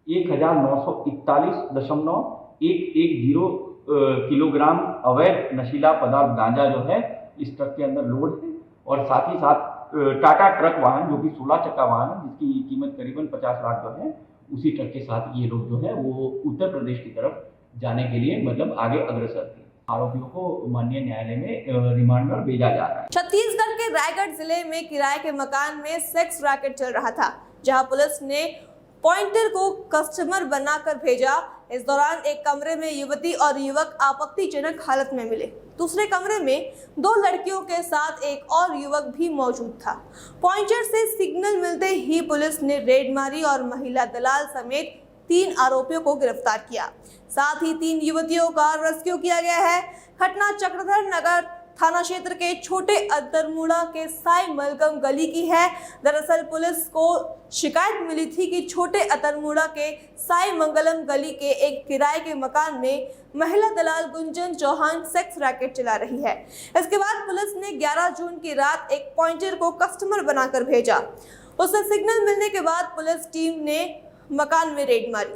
1941.110 किलोग्राम अवैध नशीला पदार्थ गांजा जो है इस ट्रक के अंदर लोड है और साथ ही साथ टाटा ट्रक वाहन जो कि 16 चक्का वाहन है जिसकी कीमत करीबन 50 लाख जो है, उसी ट्रक के साथ ये लोग जो है वो उत्तर प्रदेश की तरफ जाने के लिए मतलब आगे अग्रसर थे। आरोपियों को माननीय न्यायालय में रिमांड पर भेजा जा रहा है। छत्तीसगढ़ के रायगढ़ जिले में किराए के मकान में सेक्स रैकेट चल रहा था, जहां पुलिस ने पॉइंटर को कस्टमर बनाकर भेजा। इस दौरान एक कमरे में युवती और युवक आपत्तिजनक हालत में मिले। दूसरे कमरे में 2 लड़कियों के साथ एक और युवक भी मौजूद था। पॉइंटर से सिग्नल मिलते ही पुलिस ने रेड मारी और महिला दलाल समेत 3 आरोपियों को गिरफ्तार किया। साथ ही 3 युवतियों का रेस्क्यू किया गया है। घटना चक्रधर नगर थाना क्षेत्र के छोटे अतरमुड़ा के साई मलगम गली की है। दरअसल पुलिस को शिकायत मिली थी कि छोटे अतरमुड़ा के साई मंगलम गली के एक किराए के मकान में महिला दलाल गुंजन चौहान सेक्स रैकेट चला रही है। इसके बाद पुलिस ने 11 जून की रात एक पॉइंटर को कस्टमर बनाकर भेजा। उसे सिग्नल मिलने के बाद पुलिस टीम ने मकान में रेड मारी।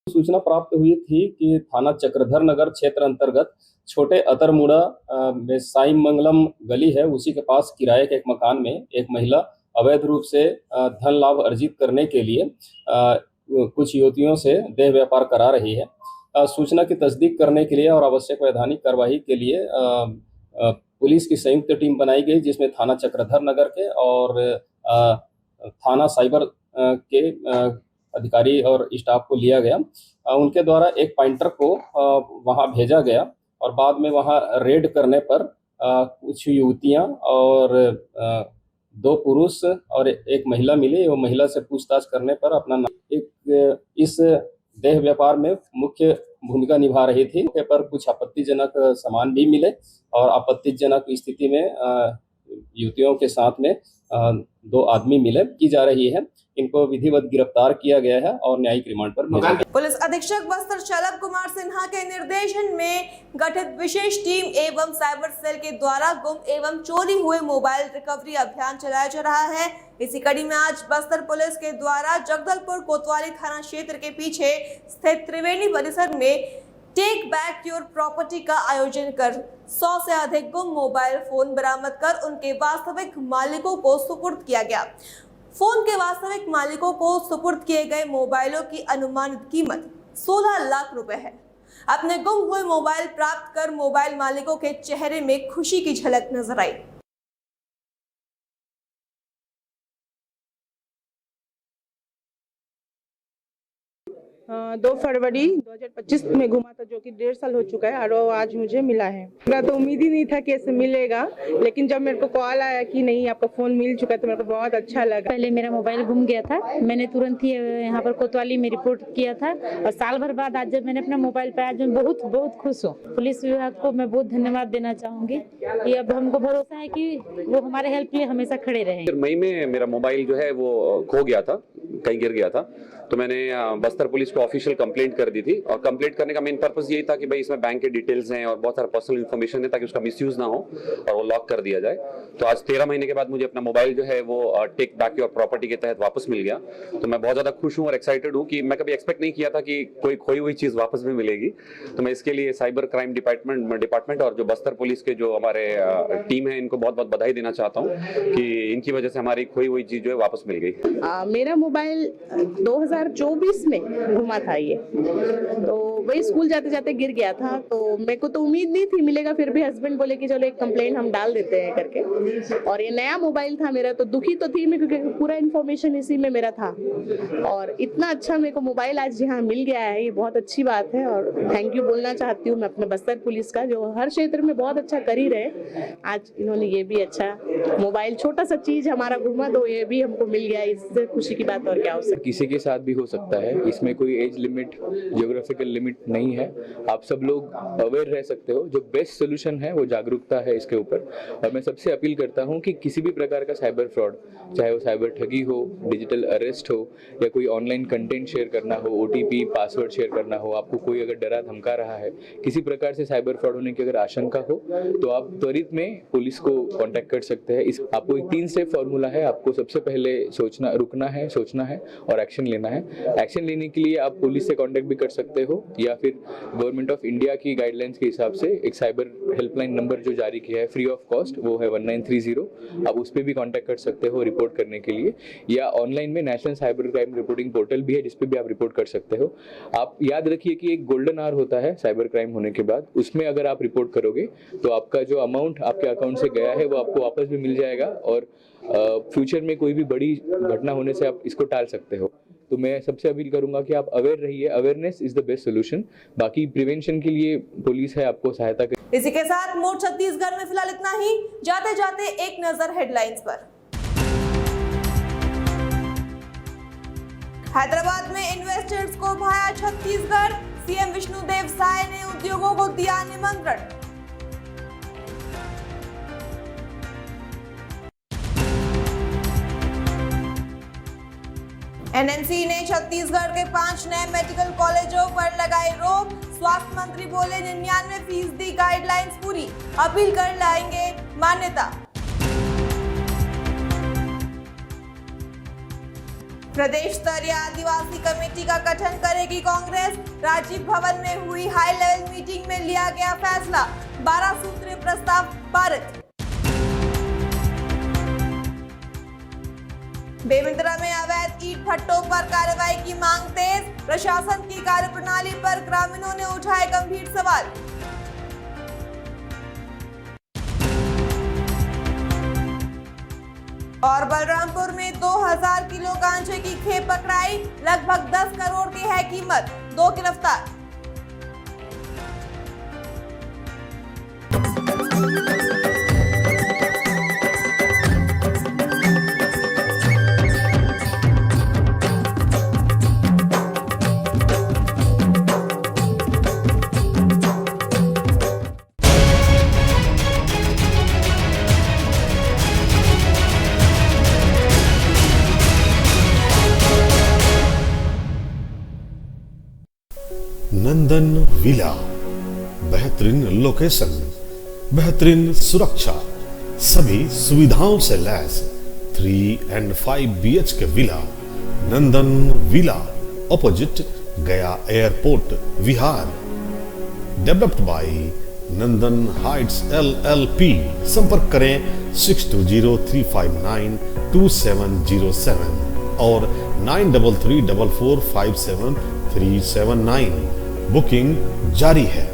सूचना प्राप्त हुई थी कि थाना चक्रधर नगर क्षेत्र अंतर्गत छोटे अतरमुड़ा में साई मंगलम गली है, उसी के पास किराए के एक मकान में एक महिला अवैध रूप से धन लाभ अर्जित करने के लिए कुछ युवतियों से देह व्यापार करा रही है। सूचना की तस्दीक करने के लिए और आवश्यक वैधानिक कार्यवाही के लिए पुलिस की संयुक्त टीम बनाई गई, जिसमें थाना चक्रधर नगर के और थाना साइबर के अधिकारी और स्टाफ को लिया गया। उनके द्वारा एक पॉइंटर को वहां भेजा गया और बाद में वहां रेड करने पर कुछ युवतियां और 2 पुरुष और एक महिला मिली। वो महिला से पूछताछ करने पर अपना इस देह व्यापार में मुख्य भूमिका निभा रही थी। मौके पर कुछ आपत्तिजनक सामान भी मिले और आपत्तिजनक स्थिति में युवतियों के साथ में 2 आदमी मिले की जा रही है। इनको विधिवत गिरफ्तार किया गया है और न्यायिक रिमांड पर भेजा गया। पुलिस अधीक्षक बस्तर शलभ कुमार सिन्हा के निर्देशन में गठित विशेष टीम एवं साइबर सेल के द्वारा गुम एवं चोरी हुए मोबाइल रिकवरी अभियान चलाया जा रहा है। इसी कड़ी में आज बस्तर पुलिस के द्वारा जगदलपुर कोतवाली थाना क्षेत्र के पीछे स्थित त्रिवेणी परिसर में टेक बैक योर प्रॉपर्टी का आयोजन कर 100 से अधिक गुम मोबाइल फोन बरामद कर उनके वास्तविक मालिकों को सुपुर्द किया गया। फोन के वास्तविक मालिकों को सुपुर्द किए गए मोबाइलों की अनुमानित कीमत 16 लाख रुपए है। अपने गुम हुए मोबाइल प्राप्त कर मोबाइल मालिकों के चेहरे में खुशी की झलक नजर आई। 2 फरवरी 2025 में घुमा था, जो कि 1.5 साल हो चुका है और वो आज मुझे मिला है। मेरा तो उम्मीद ही नहीं था कि ऐसे मिलेगा, लेकिन जब मेरे को कॉल आया कि नहीं आपका फोन मिल चुका है तो मेरे को बहुत अच्छा लगा। पहले मेरा मोबाइल गुम गया था, मैंने तुरंत ही यहाँ पर कोतवाली में रिपोर्ट किया था और साल भर बाद आज जब मैंने अपना मोबाइल पाया, आज मैं बहुत बहुत खुश हूँ। पुलिस विभाग को मैं बहुत धन्यवाद देना चाहूँगी कि अब हमको भरोसा है कि वो हमारे हेल्प के लिए हमेशा खड़े रहेंगे। मई में मेरा मोबाइल जो है वो खो गया था, कहीं गिर गया था, तो मैंने बस्तर पुलिस को ऑफिशियल कंप्लेंट कर दी थी। और कंप्लेंट करने का मेन पर्पस यही था कि भाई इसमें बैंक के डिटेल्स हैं और बहुत सारा पर्सनल इन्फॉर्मेशन है, ताकि उसका मिसयूज ना हो और वो लॉक कर दिया जाए। तो आज 13 महीने के बाद मुझे अपना मोबाइल जो है वो टेक बैक योर प्रॉपर्टी के तहत वापस मिल गया। तो मैं बहुत ज्यादा खुश हूँ और एक्साइटेड हूँ कि मैं कभी एक्सपेक्ट नहीं किया था कि कोई खोई हुई चीज वापस भी मिलेगी। तो मैं इसके लिए साइबर क्राइम डिपार्टमेंट और जो बस्तर पुलिस के जो हमारे टीम है, इनको बहुत बहुत बधाई देना चाहता हूँ कि इनकी वजह से हमारी खोई हुई चीज जो है वापस मिल गई। मेरा मोबाइल 2024 में घुमा था ये, तो वही स्कूल जाते जाते गिर गया था, तो मेरे को तो उम्मीद नहीं थी मिलेगा, फिर भी हस्बैंड बोले कि चलो एक कंप्लेंट हम डाल देते हैं करके। और ये नया मोबाइल था मेरा, तो दुखी तो थी मैं, क्योंकि पूरा इन्फॉर्मेशन इसी में मेरा था। और इतना अच्छा मेरे को मोबाइल आज यहाँ मिल गया है, ये बहुत अच्छी बात है। और थैंक यू बोलना चाहती हूँ मैं अपने बस्तर पुलिस का, जो हर क्षेत्र में बहुत अच्छा कर ही रहे। आज इन्होंने ये भी अच्छा मोबाइल, छोटा सा चीज हमारा घुमा दो, ये भी हमको मिल गया, इससे खुशी की बात और क्या हो सकती। किसी के साथ भी हो सकता है, इसमें कोई एज लिमिट, जियोग्राफिकल लिमिट नहीं है। आप सब लोग अवेयर रह सकते हो। जो बेस्ट सोल्यूशन है वो जागरूकता है इसके ऊपर। और मैं सबसे अपील करता हूँ कि किसी भी प्रकार का साइबर फ्रॉड, चाहे वो साइबर ठगी हो, डिजिटल अरेस्ट हो, या कोई ऑनलाइन कंटेंट शेयर करना हो, OTP पासवर्ड शेयर करना हो, आपको कोई अगर डरा धमका रहा है, किसी प्रकार से साइबर फ्रॉड होने की अगर आशंका हो, तो आप त्वरित में पुलिस को कांटेक्ट कर सकते हैं। इस आपको एक 3 स्टेप फॉर्मूला है। आपको सबसे पहले रुकना है, सोचना है और एक्शन लेना है। एक्शन लेने के लिए आप पुलिस से कांटेक्ट भी कर सकते हो, या फिर गवर्नमेंट ऑफ इंडिया की गाइडलाइंस के हिसाब से एक साइबर हेल्पलाइन नंबर जो जारी किया है फ्री ऑफ कॉस्ट, वो है 1930। आप उस पर भी कांटेक्ट कर सकते हो रिपोर्ट करने के लिए, या ऑनलाइन में national cyber crime reporting portal भी है, जिस पे भी आप रिपोर्ट कर सकते हो। आप याद रखिए कि एक गोल्डन आवर होता है साइबर क्राइम होने के बाद, उसमें अगर आप रिपोर्ट करोगे तो आपका जो अमाउंट आपके अकाउंट से गया है वो आपको वापस भी मिल जाएगा, और फ्यूचर में कोई भी बड़ी घटना होने से आप इसको टाल सकते हो। तो मैं सबसे अपील करूंगा कि आप अवेयर रहिए। Awareness is the best solution. बाकी प्रिवेंशन के लिए पुलिस है आपको सहायता कर। इसी के साथ मोड छत्तीसगढ़ में फिलहाल इतना ही। जाते जाते एक नजर हेडलाइंस पर। हैदराबाद में इन्वेस्टर्स को भाया छत्तीसगढ़, सीएम विष्णुदेव साय ने उद्योगों को दिया निमंत्रण। एनएमसी ने छत्तीसगढ़ के 5 नए मेडिकल कॉलेजों पर लगाई रोक। स्वास्थ्य मंत्री बोले 99% गाइडलाइंस पूरी, अपील कर लाएंगे मान्यता। प्रदेश स्तरीय आदिवासी कमेटी का गठन करेगी कांग्रेस। राजीव भवन में हुई हाई लेवल मीटिंग में लिया गया फैसला, 12 सूत्रीय प्रस्ताव पारित। बेमेतरा में अवैध ईंट भट्टों पर कार्रवाई की मांग तेज। प्रशासन की कार्यप्रणाली पर ग्रामीणों ने उठाए गंभीर सवाल। और बलरामपुर में 2000 किलो गांजे की खेप पकड़ाई, लगभग 10 करोड़ की है कीमत, 2 गिरफ्तार। नंदन विला, बेहतरीन लोकेशन, बेहतरीन सुरक्षा, सभी सुविधाओं से लैस 3 and 5 BHK villa. Nandan villa opposite Gaya airport Vihar. Developed by Nandan Heights LLP। संपर्क करें 6203592707 और 933457 बुकिंग जारी है।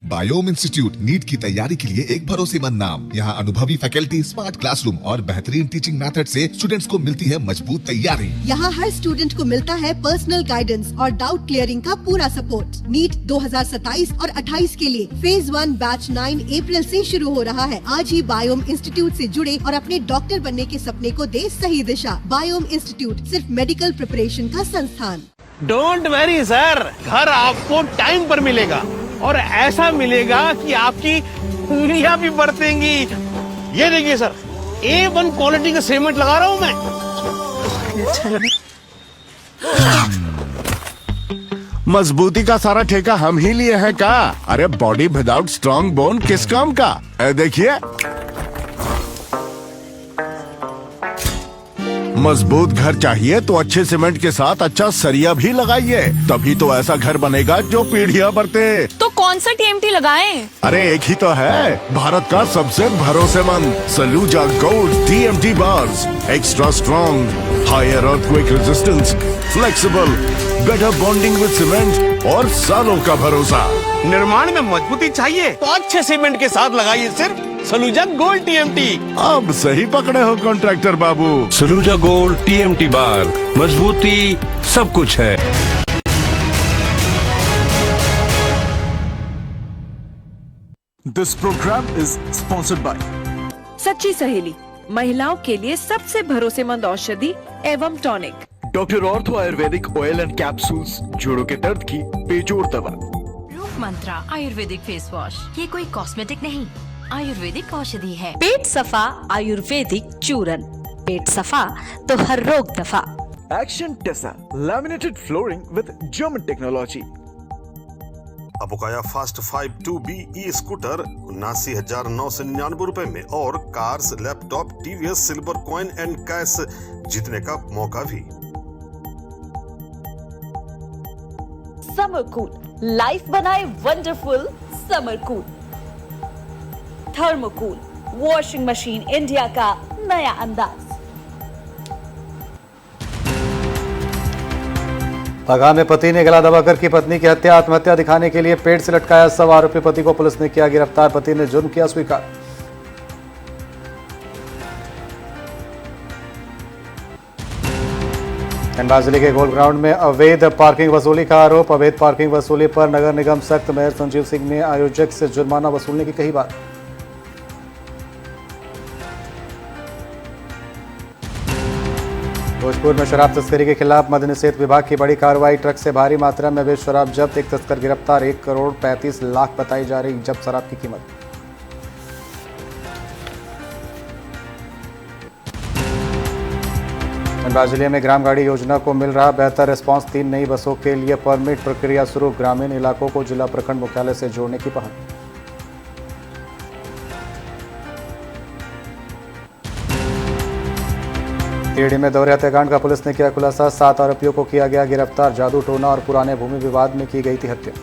बायोम इंस्टीट्यूट नीट की तैयारी के लिए एक भरोसेमंद नाम। यहाँ अनुभवी फैकल्टी, स्मार्ट क्लासरूम और बेहतरीन टीचिंग मेथड से स्टूडेंट्स को मिलती है मजबूत तैयारी। यहाँ हर स्टूडेंट को मिलता है पर्सनल गाइडेंस और डाउट क्लियरिंग का पूरा सपोर्ट। नीट 2027 और 28 के लिए फेज 1 बैच 9 अप्रैल से शुरू हो रहा है। आज ही बायोम इंस्टीट्यूट से जुड़े और अपने डॉक्टर बनने के सपने को दे सही दिशा। बायोम इंस्टीट्यूट सिर्फ मेडिकल प्रिपरेशन का संस्थान। डोंट वरी सर, घर आपको टाइम पर मिलेगा और ऐसा मिलेगा कि आपकी उंगलियां भी बरतेंगी। ये देखिए सर, A1 क्वालिटी का सीमेंट लगा रहा हूँ मैं। मजबूती का सारा ठेका हम ही लिए हैं का? अरे बॉडी विदाउट स्ट्रॉन्ग बोन किस काम का? देखिए, मजबूत घर चाहिए तो अच्छे सीमेंट के साथ अच्छा सरिया भी लगाइए, तभी तो ऐसा घर बनेगा जो पीढ़ियां बरते। तो कौन सा TMT लगाएं? अरे एक ही तो है, भारत का सबसे भरोसेमंद Saluja gold TMT bars. Extra strong, higher earthquake resistance, flexible, better bonding with cement और सालों का भरोसा। निर्माण में मजबूती चाहिए तो अच्छे सीमेंट के साथ लगाइए सिर्फ सलूजा गोल्ड टीएमटी। अब सही पकड़े हो कॉन्ट्रैक्टर बाबू। सलूजा गोल्ड टीएमटी बार, मजबूती सब कुछ है। This program is sponsored by सच्ची सहेली, महिलाओं के लिए सबसे भरोसेमंद औषधि एवं tonic. Doctor ortho Ayurvedic oil and capsules, जोड़ों के दर्द की बेजोड़ दवा। रूप मंत्रा आयुर्वेदिक फेस वॉश, ये कोई कॉस्मेटिक नहीं, आयुर्वेदिक औषधि है। पेट सफा आयुर्वेदिक चूरन, पेट सफा तो हर रोग दफा। Action Tesa laminated flooring with German technology. अपोकाया फास्ट 5 ई स्कूटर 79,999 रुपए में और cars, laptop, TVS silver coin and cash जीतने का मौका भी। समर कूल, लाइफ बनाए wonderful summer cool. Thermocool, washing machine India का नया अंदाज। बगहा में पति ने गला दबाकर की पत्नी की हत्या, आत्महत्या दिखाने के लिए पेड़ से लटकाया शव। आरोपी पति को पुलिस ने किया गिरफ्तार, पति ने जुर्म किया स्वीकार। धनबाद जिले के गोल ग्राउंड में अवैध पार्किंग वसूली का आरोप। अवैध पार्किंग वसूली पर नगर निगम सख्त, मेयर संजीव सिंह ने आयोजक से जुर्माना वसूलने की कही बात। भोजपुर में शराब तस्करी के खिलाफ मद्य निषेध विभाग की बड़ी कार्रवाई। ट्रक से भारी मात्रा में अवैध शराब जब्त, एक तस्कर गिरफ्तार। 1,35,00,000 बताई जा रही जब्त शराब की कीमत। धनबाद जिले में ग्राम गाड़ी योजना को मिल रहा बेहतर रिस्पांस। 3 नई बसों के लिए परमिट प्रक्रिया शुरू। ग्रामीण इलाकों को जिला प्रखंड मुख्यालय से जोड़ने की पहल। टिहरी में दोहरे हत्याकांड का पुलिस ने किया खुलासा। 7 आरोपियों को किया गया गिरफ्तार। जादू टोना और पुराने भूमि विवाद में की गई थी हत्या।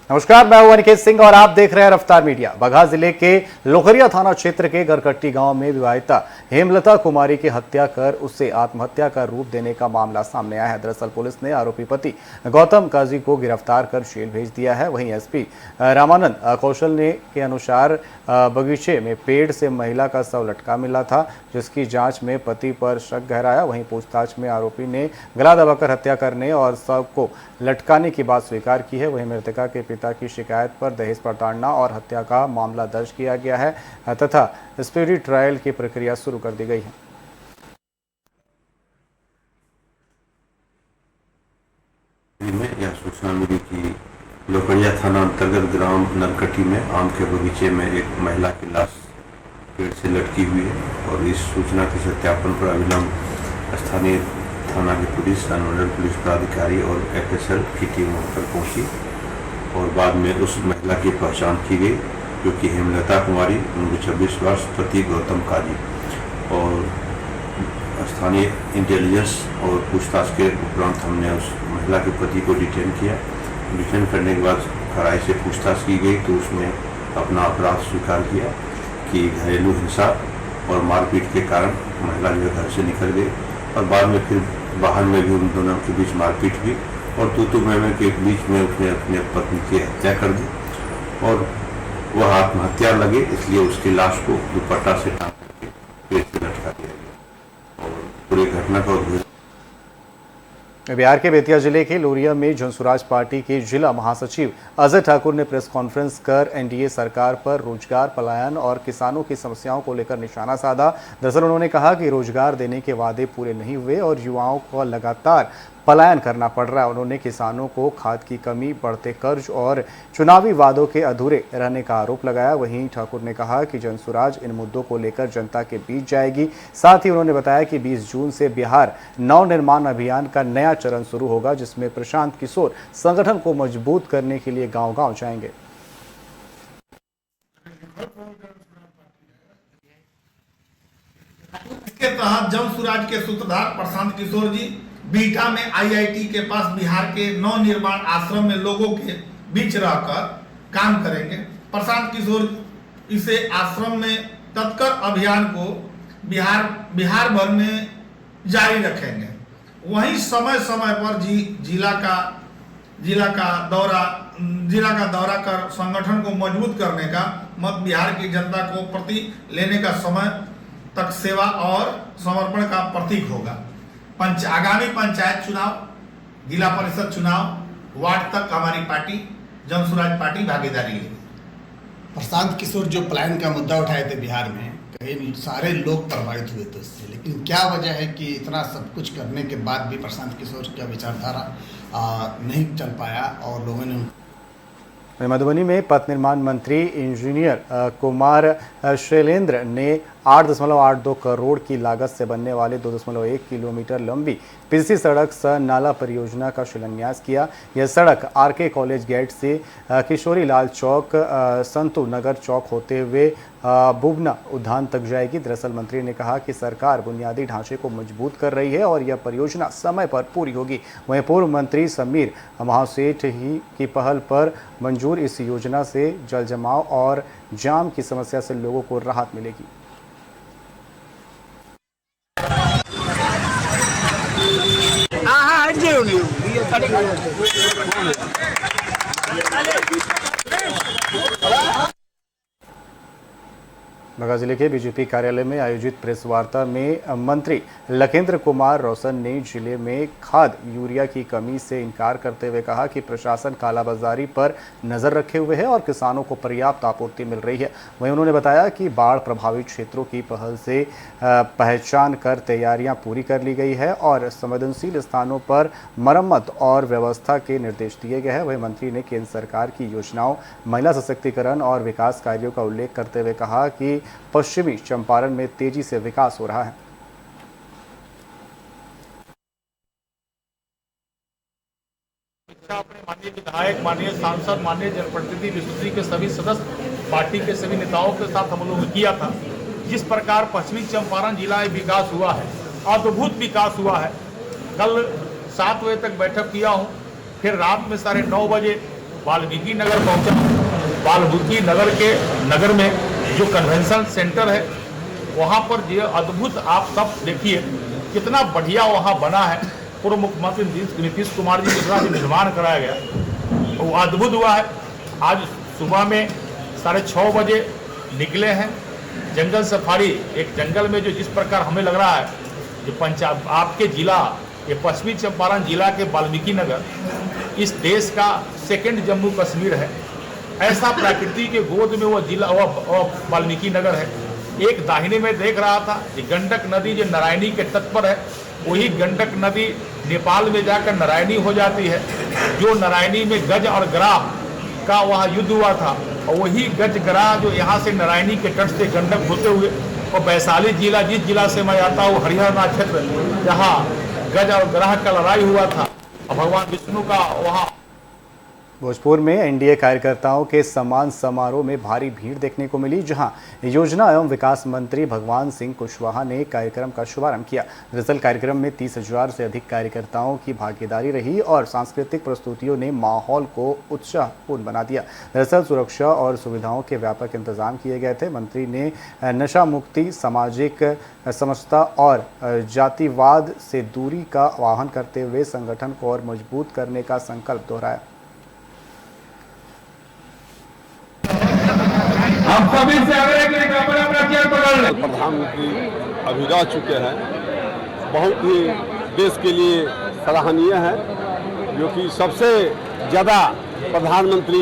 नमस्कार, मैं हूं अनिकेत सिंह और आप देख रहे हैं रफ्तार मीडिया। बगहा जिले के लोखरिया थाना क्षेत्र के गरकट्टी गांव में विवाहिता हेमलता कुमारी की हत्या कर उसे आत्महत्या का रूप देने का मामला सामने आया है। दरअसल पुलिस ने आरोपी पति गौतम काजी को गिरफ्तार कर जेल भेज दिया है। वहीं एसपी रामानंद कौशल ने के अनुसार बगीचे में पेड़ से महिला का शव लटका मिला था, जिसकी जांच में पति पर शक गहराया। वहीं पूछताछ में आरोपी ने गला दबाकर हत्या करने और शव को लटकाने की बात स्वीकार की है। वहीं मृतका के पिता की शिकायत पर दहेज प्रताड़ना और हत्या का मामला दर्ज किया गया है तथा स्पीडी ट्रायल की प्रक्रिया शुरू कर दी गई है। यह सूचना मिली कि लोखरिया थाना अंतर्गत ग्राम नरकटी में आम के बगीचे में एक महिला की लाश पेड़ से लटकी हुई है और इस सूचना के सत्यापन पर अविलंब स्थानीय थाना की पुलिस, अनुमंडल पुलिस पदाधिकारी और एफएसएल की टीम वहां पर पहुंची और बाद में उस महिला की पहचान की गई, जो कि हेमलता कुमारी, उम्र 26 वर्ष, पति गौतम काजी। और स्थानीय इंटेलिजेंस और पूछताछ के उपरांत हमने उस महिला के पति को डिटेन किया। डिटेन करने के बाद कड़ाई से पूछताछ की गई तो उसने अपना अपराध स्वीकार किया कि घरेलू हिंसा और मारपीट के कारण महिला जो घर से निकल गई और बाद में फिर बाहर में भी उन दोनों के बीच मारपीट हुई और तू मैं के बीच में उसने अपने पत्नी की हत्या कर दी और वह आत्महत्या लगे, इसलिए उसकी लाश को दुपट्टा से टांग करके पेड़ से लटका दिया गया और पूरी घटना का उद्भव। बिहार के बेतिया जिले के लोरिया में जनसुराज पार्टी के जिला महासचिव अजय ठाकुर ने प्रेस कॉन्फ्रेंस कर एनडीए सरकार पर रोजगार, पलायन और किसानों की समस्याओं को लेकर निशाना साधा। दरअसल उन्होंने कहा कि रोजगार देने के वादे पूरे नहीं हुए और युवाओं को लगातार पलायन करना पड़ रहा है। उन्होंने किसानों को खाद की कमी, बढ़ते कर्ज और चुनावी वादों के अधूरे रहने का आरोप लगाया। वहीं ठाकुर ने कहा कि जनसुराज इन मुद्दों को लेकर जनता के बीच जाएगी। साथ ही उन्होंने बताया कि 20 जून से बिहार नवनिर्माण अभियान का नया चरण शुरू होगा, जिसमें प्रशांत किशोर संगठन को मजबूत करने के लिए गांव-गांव जाएंगे। इसके तहत जनसुराज के सूत्रधार प्रशांत किशोर जी बीटा में आईआईटी के पास बिहार के नव निर्माण आश्रम में लोगों के बीच रहकर काम करेंगे। प्रशांत किशोर इसे आश्रम में तत्कर अभियान को बिहार भर में जारी रखेंगे। वहीं समय समय पर जिला का दौरा कर संगठन को मजबूत करने का मत बिहार की जनता को प्रति लेने का समय तक सेवा और समर्पण का प्रतीक होगा। आगामी पंचायत चुनाव, जिला परिषद चुनाव, वार्ड तक हमारी पार्टी जनसुराज पार्टी भागीदारी लेगी। प्रशांत किशोर जो प्लान का मुद्दा उठाए थे बिहार में, कहीं सारे लोग प्रभावित हुए थे उससे, लेकिन क्या वजह है कि इतना सब कुछ करने के बाद भी प्रशांत किशोर का विचारधारा नहीं चल पाया और लोगों ने। मधुबनी में पथ निर्माण मंत्री इंजीनियर कुमार शैलेंद्र ने 8.82 करोड़ की लागत से बनने वाले 2.1 किलोमीटर लंबी पीसी सड़क सह नाला परियोजना का शिलान्यास किया। यह सड़क आरके कॉलेज गेट से किशोरी लाल चौक, संतू नगर चौक होते हुए बुबना उद्यान तक जाएगी। दरअसल मंत्री ने कहा कि सरकार बुनियादी ढांचे को मजबूत कर रही है और यह परियोजना समय पर पूरी होगी। वहीं पूर्व मंत्री समीर महासेठ ही की पहल पर मंजूर इस योजना से जल जमाव और जाम की समस्या से लोगों को राहत मिलेगी। बघा जिले के बीजेपी कार्यालय में आयोजित प्रेस वार्ता में मंत्री लखेंद्र कुमार रोशन ने जिले में खाद यूरिया की कमी से इनकार करते हुए कहा कि प्रशासन कालाबाजारी पर नजर रखे हुए है और किसानों को पर्याप्त आपूर्ति मिल रही है। वहीं उन्होंने बताया कि बाढ़ प्रभावित क्षेत्रों की पहल से पहचान कर तैयारियां पूरी कर ली गई है और संवेदनशील स्थानों पर मरम्मत और व्यवस्था के निर्देश दिए गए हैं। वहीं मंत्री ने केंद्र सरकार की योजनाओं, महिला सशक्तिकरण और विकास कार्यों का उल्लेख करते हुए कहा कि पश्चिमी चंपारण में तेजी से विकास हो रहा है। अपने माननीय विधायक, माननीय सांसद, माननीय जनप्रतिनिधि विस्तृति के सभी सदस्य, पार्टी के सभी नेताओं के साथ हम लोगों ने किया था। जिस प्रकार पश्चिमी चंपारण जिला में विकास हुआ है, अद्भुत विकास हुआ है। कल 7 बजे तक बैठक किया हूँ, फिर रात में 9:30 बजे वाल्मीकि नगर पहुंचा। वाल्मीकि नगर में जो कन्वेंशन सेंटर है वहाँ पर जो अद्भुत, आप सब देखिए कितना बढ़िया वहाँ बना है। पूर्व मुख्यमंत्री नीतीश कुमार जी के द्वारा निर्माण कराया गया, वो अद्भुत हुआ है। आज सुबह में 6:30 बजे निकले हैं जंगल सफारी। एक जंगल में जो जिस प्रकार हमें लग रहा है जो आपके जिला, ये पश्चिमी चंपारण जिला के वाल्मीकि नगर इस देश का सेकंड जम्मू कश्मीर है। ऐसा प्रकृति के गोद में वो जिला, वो वाल्मीकि नगर है। एक दाहिने में देख रहा था कि गंडक नदी जो नारायणी के तट पर है, वही गंडक नदी नेपाल में जाकर नारायणी हो जाती है। जो नारायणी में गज और ग्राह का वहाँ युद्ध हुआ था, और वही गज ग्राह जो यहाँ से नारायणी के तट से गंडक होते हुए और वैशाली जिला, जिस जिला से मैं आता हूँ, हरिहरनाथ क्षेत्र, जहाँ गज और ग्राह का लड़ाई हुआ था और भगवान विष्णु का वहाँ। भोजपुर में एनडीए कार्यकर्ताओं के सम्मान समारोह में भारी भीड़ देखने को मिली, जहां योजना एवं विकास मंत्री भगवान सिंह कुशवाहा ने कार्यक्रम का शुभारंभ किया। दरअसल कार्यक्रम में 30,000 से अधिक कार्यकर्ताओं की भागीदारी रही और सांस्कृतिक प्रस्तुतियों ने माहौल को उत्साहपूर्ण बना दिया। दरअसल सुरक्षा और सुविधाओं के व्यापक इंतजाम किए गए थे। मंत्री ने नशा मुक्ति, सामाजिक समझता और जातिवाद से दूरी का आह्वान करते हुए संगठन को और मजबूत करने का संकल्प दोहराया। हम सभी से अपना चेयर पकड़ लें। प्रधानमंत्री अभी रह चुके हैं, बहुत ही देश के लिए सराहनीय है, जो कि सबसे ज़्यादा प्रधानमंत्री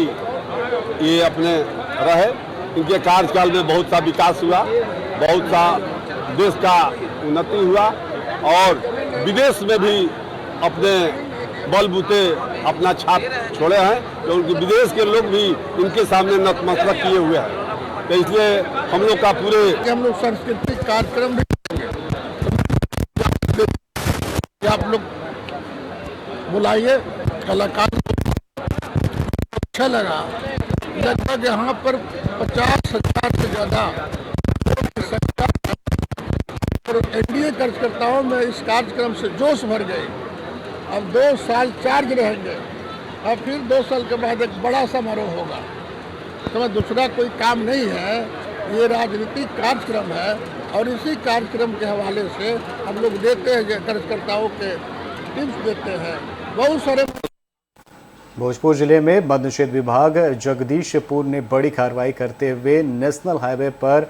ये अपने रहे। इनके कार्यकाल में बहुत सा विकास हुआ, बहुत सा देश का उन्नति हुआ और विदेश में भी अपने बलबूते अपना छाप छोड़े हैं, तो उनके विदेश के लोग भी इनके सामने नतमस्तक किए हुए हैं। तो इसलिए हम लोग का पूरे हम लोग सांस्कृतिक कार्यक्रम भी आप लोग बुलाइए कलाकार। अच्छा लगा, लगभग यहाँ पर 50,000 से ज़्यादा और एनडीए कार्यकर्ताओं में इस कार्यक्रम से जोश भर गए। अब 2 साल चार्ज रहेंगे और फिर 2 साल के बाद एक बड़ा समारोह होगा। तो दूसरा कोई काम नहीं है, ये राजनीतिक कार्यक्रम है और इसी कार्यक्रम के हवाले से हम लोग देते हैं, कार्यकर्ताओं के टिप्स देते हैं। बहुत सारे भोजपुर जिले में मद्य निषेध विभाग जगदीशपुर ने बड़ी कार्रवाई करते हुए नेशनल हाईवे पर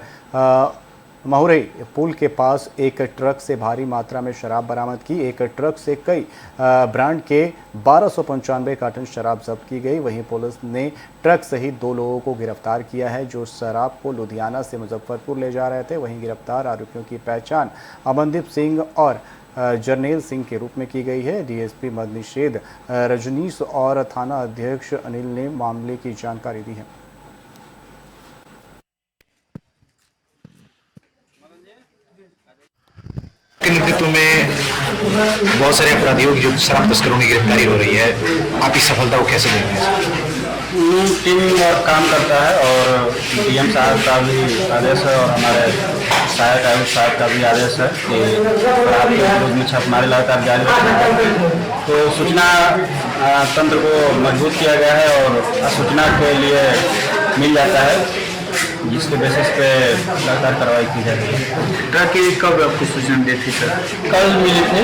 महुरई पुल के पास एक ट्रक से भारी मात्रा में शराब बरामद की। एक ट्रक से कई ब्रांड के 1295 कार्टन शराब जब्त की गई। वहीं पुलिस ने ट्रक सहित 2 लोगों को गिरफ्तार किया है जो शराब को लुधियाना से मुजफ्फरपुर ले जा रहे थे। वहीं गिरफ्तार आरोपियों की पहचान अमनदीप सिंह और जरनेल सिंह के रूप में की गई है। डीएसपी मद्य निषेध रजनीश और थाना अध्यक्ष अनिल ने मामले की जानकारी दी है। के नेतृत्व में बहुत सारे अपराधियों की जो शराब तस्करों की गिरफ्तारी हो रही है, आपकी सफलता को कैसे देखते हैं? टीम और काम करता है और डीएम साहब का भी आदेश है और हमारे सहायक आयुक्त साहब का भी आदेश है कि शराब के विरोध में छापेमारी लगातार जारी रखेंगे। तो सूचना तंत्र को मजबूत किया गया है और सूचना के लिए मिल जाता है, जिसके बेसिस पे लगातार कार्रवाई की जा रही है। ट्रक की कब आपको सूचना दी थी सर? कल मिली थी।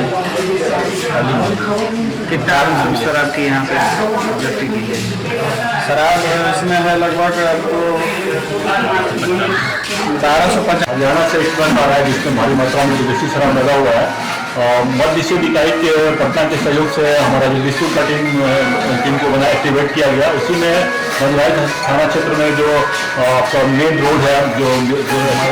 कितना शराब की यहाँ पे जब्ती की है? शराब इसमें है लगभग आपको 1250 हरियाणा से एक ट्रक आ रहा है जिसमें भारी मात्रा में विदेशी शराब लगा हुआ है। मद्य निषेध इकाई के पटना के सहयोग से हमारा जो डिस्ट्रिक्ट का टीम को बना एक्टिवेट किया गया। उसी में मधुराई थाना क्षेत्र में जो मेन रोड है जो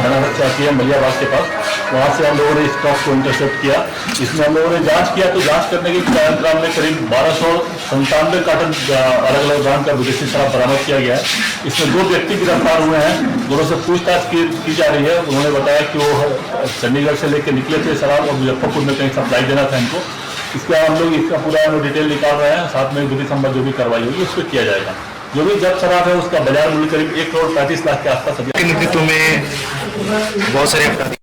बनारस जाती है मलियाबाग के पास, वहाँ से हम लोगों ने स्टॉक को इंटरसेप्ट किया। इसमें हम लोगों ने जांच किया तो जांच करने के कार्यक्रम में करीब 1297 कार्टन अलग अलग ब्रांड का विदेशी शराब बरामद किया गया है। इसमें 2 व्यक्ति गिरफ्तार हुए हैं, दोनों से पूछताछ की जा रही है। उन्होंने बताया कि वो चंडीगढ़ से लेकर निकले थे शराब और मुजफ्फरपुर में कहीं सप्लाई देना था इनको। इसके हम लोग इसका पूरा डिटेल निकाल रहे हैं, साथ में विधि संबंध जो भी कार्रवाई होगी उस पर किया जाएगा। जो भी जब्त शराब है उसका बाजार मूल्य करीब 1 करोड़ 35 लाख के आसपास है। के नेतृत्व में बहुत सारे अपराधी।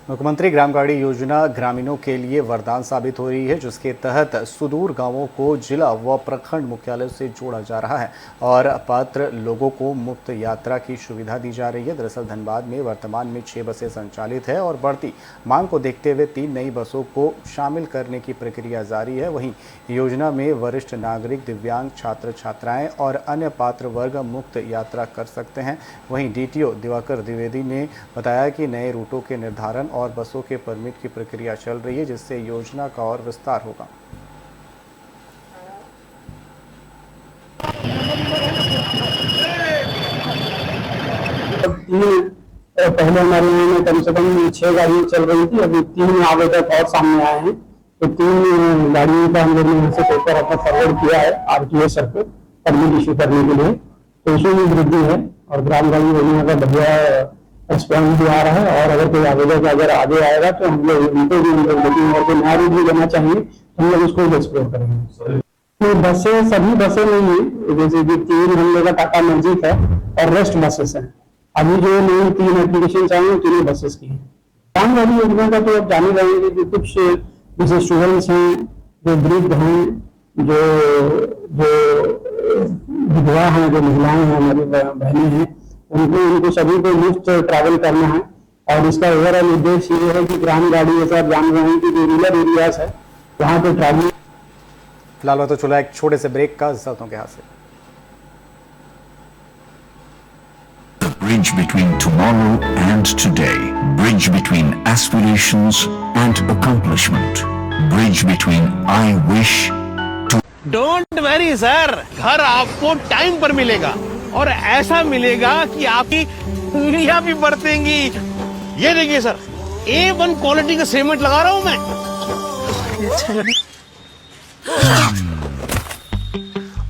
मुख्यमंत्री ग्राम गाड़ी योजना ग्रामीणों के लिए वरदान साबित हो रही है, जिसके तहत सुदूर गांवों को जिला व प्रखंड मुख्यालय से जोड़ा जा रहा है और पात्र लोगों को मुफ्त यात्रा की सुविधा दी जा रही है। दरअसल धनबाद में वर्तमान में 6 बसें संचालित है और बढ़ती मांग को देखते हुए 3 नई बसों को शामिल करने की प्रक्रिया जारी है। वहीं योजना में वरिष्ठ नागरिक, दिव्यांग, छात्र छात्राएँ और अन्य पात्र वर्ग मुफ्त यात्रा कर सकते हैं। वहीं DTO दिवाकर द्विवेदी ने बताया कि नए रूटों के निर्धारण और बसों के परमिट की प्रक्रिया चल रही है, जिससे योजना का और विस्तार होगा। पहले हमारे में कम से कम 6 गाड़ियाँ चल रही थी, अभी 3 आवेदक और सामने आए हैं। तो 3 गाड़ियों का हम लोग ने यहाँ से पेपर अपना फॉरवर्ड किया है RTO सर को परमिट इश्यू करने के लिए। तो इसमें भी वृद्धि है और ग्राम गाड़ी योजना का बढ़िया एक्सपेंड भी आ रहा है। और अगर कोई आवेदक अगर आगे आएगा तो हम लोग उनको भी बुकिंग और कोई नया रूट भी लेना चाहिए तो हम लोग उसको भी एक्सप्लोर करेंगे। तो बसें सभी बसें नहीं है, जैसे कि 3 हम लोग का टाटा मैजिक है और रेस्ट बसेस हैं। अभी जो नई 3 एप्लीकेशन चाहिए 3 बसेस की है। ग्राम गाड़ी योजना का तो आप जाने रहेंगे कि कुछ जैसे स्टूडेंट्स हैं, जो वृद्ध हैं, जो विधवा हैं, जो महिलाएं हैं, हमारी बहनें हैं, उनको सभी को मुफ्त ट्रैवल करना है। और इसका ओवरऑल उद्देश्य ये है कि ग्राम गाड़ी जैसा आप जान रहे हैं कि जो रूरल एरियाज है वहाँ पे ट्रैवल। फिलहाल तो चला एक छोटे से ब्रेक का रिजल्टों के हाथ से। Bridge between tomorrow and today. Bridge between aspirations and accomplishment. Bridge between I wish to. Don't worry sir, घर आपको टाइम पर मिलेगा और ऐसा मिलेगा कि आपकी उंगलियां भी बरतेंगी। ये देखिए सर, A1 क्वालिटी का सीमेंट लगा रहा हूं मैं।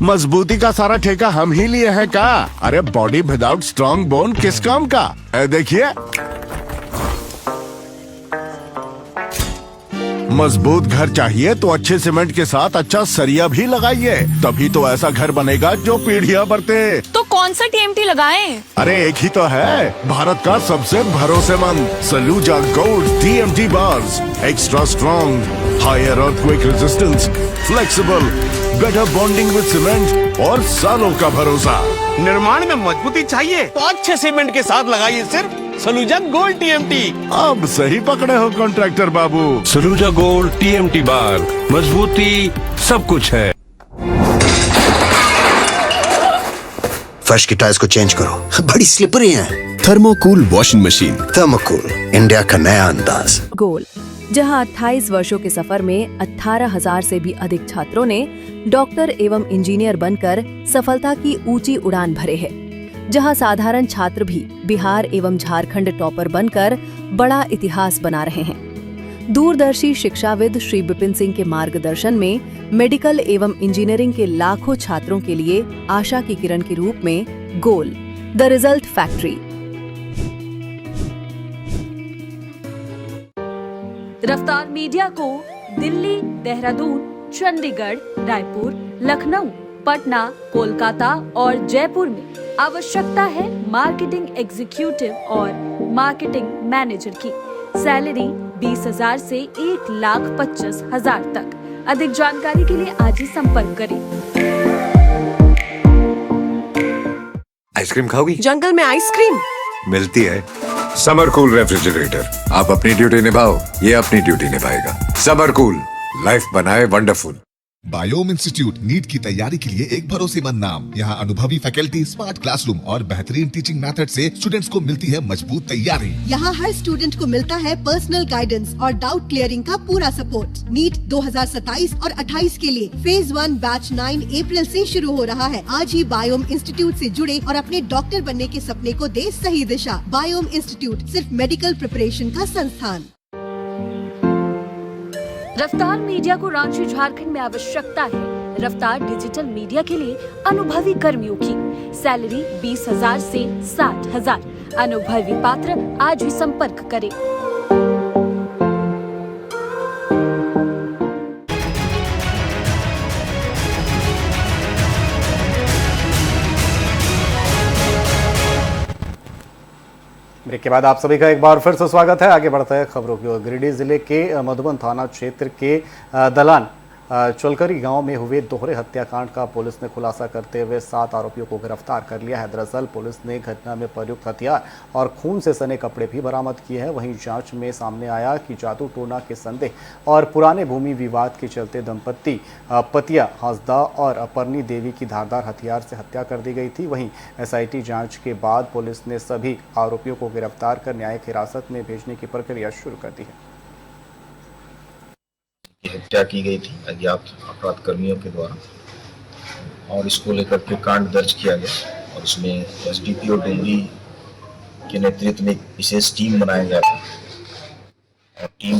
मजबूती का सारा ठेका हम ही लिए हैं का? अरे बॉडी विदाउट स्ट्रॉन्ग बोन किस काम का? देखिए मजबूत घर चाहिए तो अच्छे सीमेंट के साथ अच्छा सरिया भी लगाइए, तभी तो ऐसा घर बनेगा जो पीढ़ियां बरते। तो कौन सा टीएमटी लगाएं? अरे एक ही तो है, भारत का सबसे भरोसेमंद Saluja gold TMT bars. Extra strong, higher earthquake resistance, flexible, better bonding with cement और सालों का भरोसा। निर्माण में मजबूती चाहिए तो अच्छे सीमेंट के साथ लगाइए सिर्फ सलूजा गोल्ड टीएमटी। अब सही पकड़े हो कॉन्ट्रैक्टर बाबू। सलूजा गोल्ड टीएमटी बार, मजबूती सब कुछ है। फर्श की टाइल्स को चेंज करो, बड़ी स्लिपरी हैं। थर्मोकूल वॉशिंग मशीन। थर्मोकूल, इंडिया का नया अंदाज। गोल, जहां 28 वर्षों के सफर में 18,000 से भी अधिक छात्रों ने डॉक्टर एवं इंजीनियर बनकर सफलता की ऊंची उड़ान भरे है, जहां साधारण छात्र भी बिहार एवं झारखंड टॉपर बनकर बड़ा इतिहास बना रहे हैं। दूरदर्शी शिक्षाविद श्री विपिन सिंह के मार्गदर्शन में मेडिकल एवं इंजीनियरिंग के लाखों छात्रों के लिए आशा की किरण के रूप में गोल, द रिजल्ट फैक्ट्री। रफ्तार मीडिया को दिल्ली, देहरादून, चंडीगढ़, रायपुर, लखनऊ, पटना, कोलकाता और जयपुर में आवश्यकता है मार्केटिंग एग्जीक्यूटिव और मार्केटिंग मैनेजर की। सैलरी 20,000 से 1,25,000 तक। अधिक जानकारी के लिए आज ही संपर्क करें। आइसक्रीम खाओगी? जंगल में आइसक्रीम मिलती है। समर कूल रेफ्रिजरेटर, आप अपनी ड्यूटी निभाओ, ये अपनी ड्यूटी निभाएगा। समर कूल, लाइफ बनाए वंडरफुल। बायोम इंस्टीट्यूट नीट की तैयारी के लिए एक भरोसेमंद नाम। यहाँ अनुभवी फैकल्टी, स्मार्ट क्लासरूम और बेहतरीन टीचिंग मेथड से स्टूडेंट्स को मिलती है मजबूत तैयारी। यहाँ हर स्टूडेंट को मिलता है पर्सनल गाइडेंस और डाउट क्लियरिंग का पूरा सपोर्ट। नीट 2027 और 28 के लिए फेज 1 बैच 9 अप्रैल से शुरू हो रहा है। आज ही बायोम इंस्टीट्यूट से जुड़े और अपने डॉक्टर बनने के सपने को दे सही दिशा। बायोम इंस्टीट्यूट सिर्फ मेडिकल प्रिपरेशन का संस्थान। रफ्तार मीडिया को रांची, झारखंड में आवश्यकता है रफ्तार डिजिटल मीडिया के लिए अनुभवी कर्मियों की। सैलरी 20,000 से 60,000। अनुभवी पात्र आज ही संपर्क करें। ब्रेक के बाद आप सभी का एक बार फिर से स्वागत है। आगे बढ़ता है खबरों की ओर। गिरिडीह जिले के मधुबन थाना क्षेत्र के दलान चोलकरी गांव में हुए दोहरे हत्याकांड का पुलिस ने खुलासा करते हुए 7 आरोपियों को गिरफ्तार कर लिया है। दरअसल पुलिस ने घटना में प्रयुक्त हथियार और खून से सने कपड़े भी बरामद किए हैं। वहीं जांच में सामने आया कि जादू टोना के संदेह और पुराने भूमि विवाद के चलते दंपत्ति पतिया हंसदा और अपरनी देवी की धारदार हथियार से हत्या कर दी गई थी। वहीं एसआईटी जाँच के बाद पुलिस ने सभी आरोपियों को गिरफ्तार कर न्यायिक हिरासत में भेजने की प्रक्रिया शुरू कर दी है। हत्या की गई थी अज्ञात अपराध कर्मियों के द्वारा और इसको लेकर के कांड दर्ज किया गया और इसमें एसडीपीओ दिल्ली के नेतृत्व में एक विशेष टीम बनाया गया था और टीम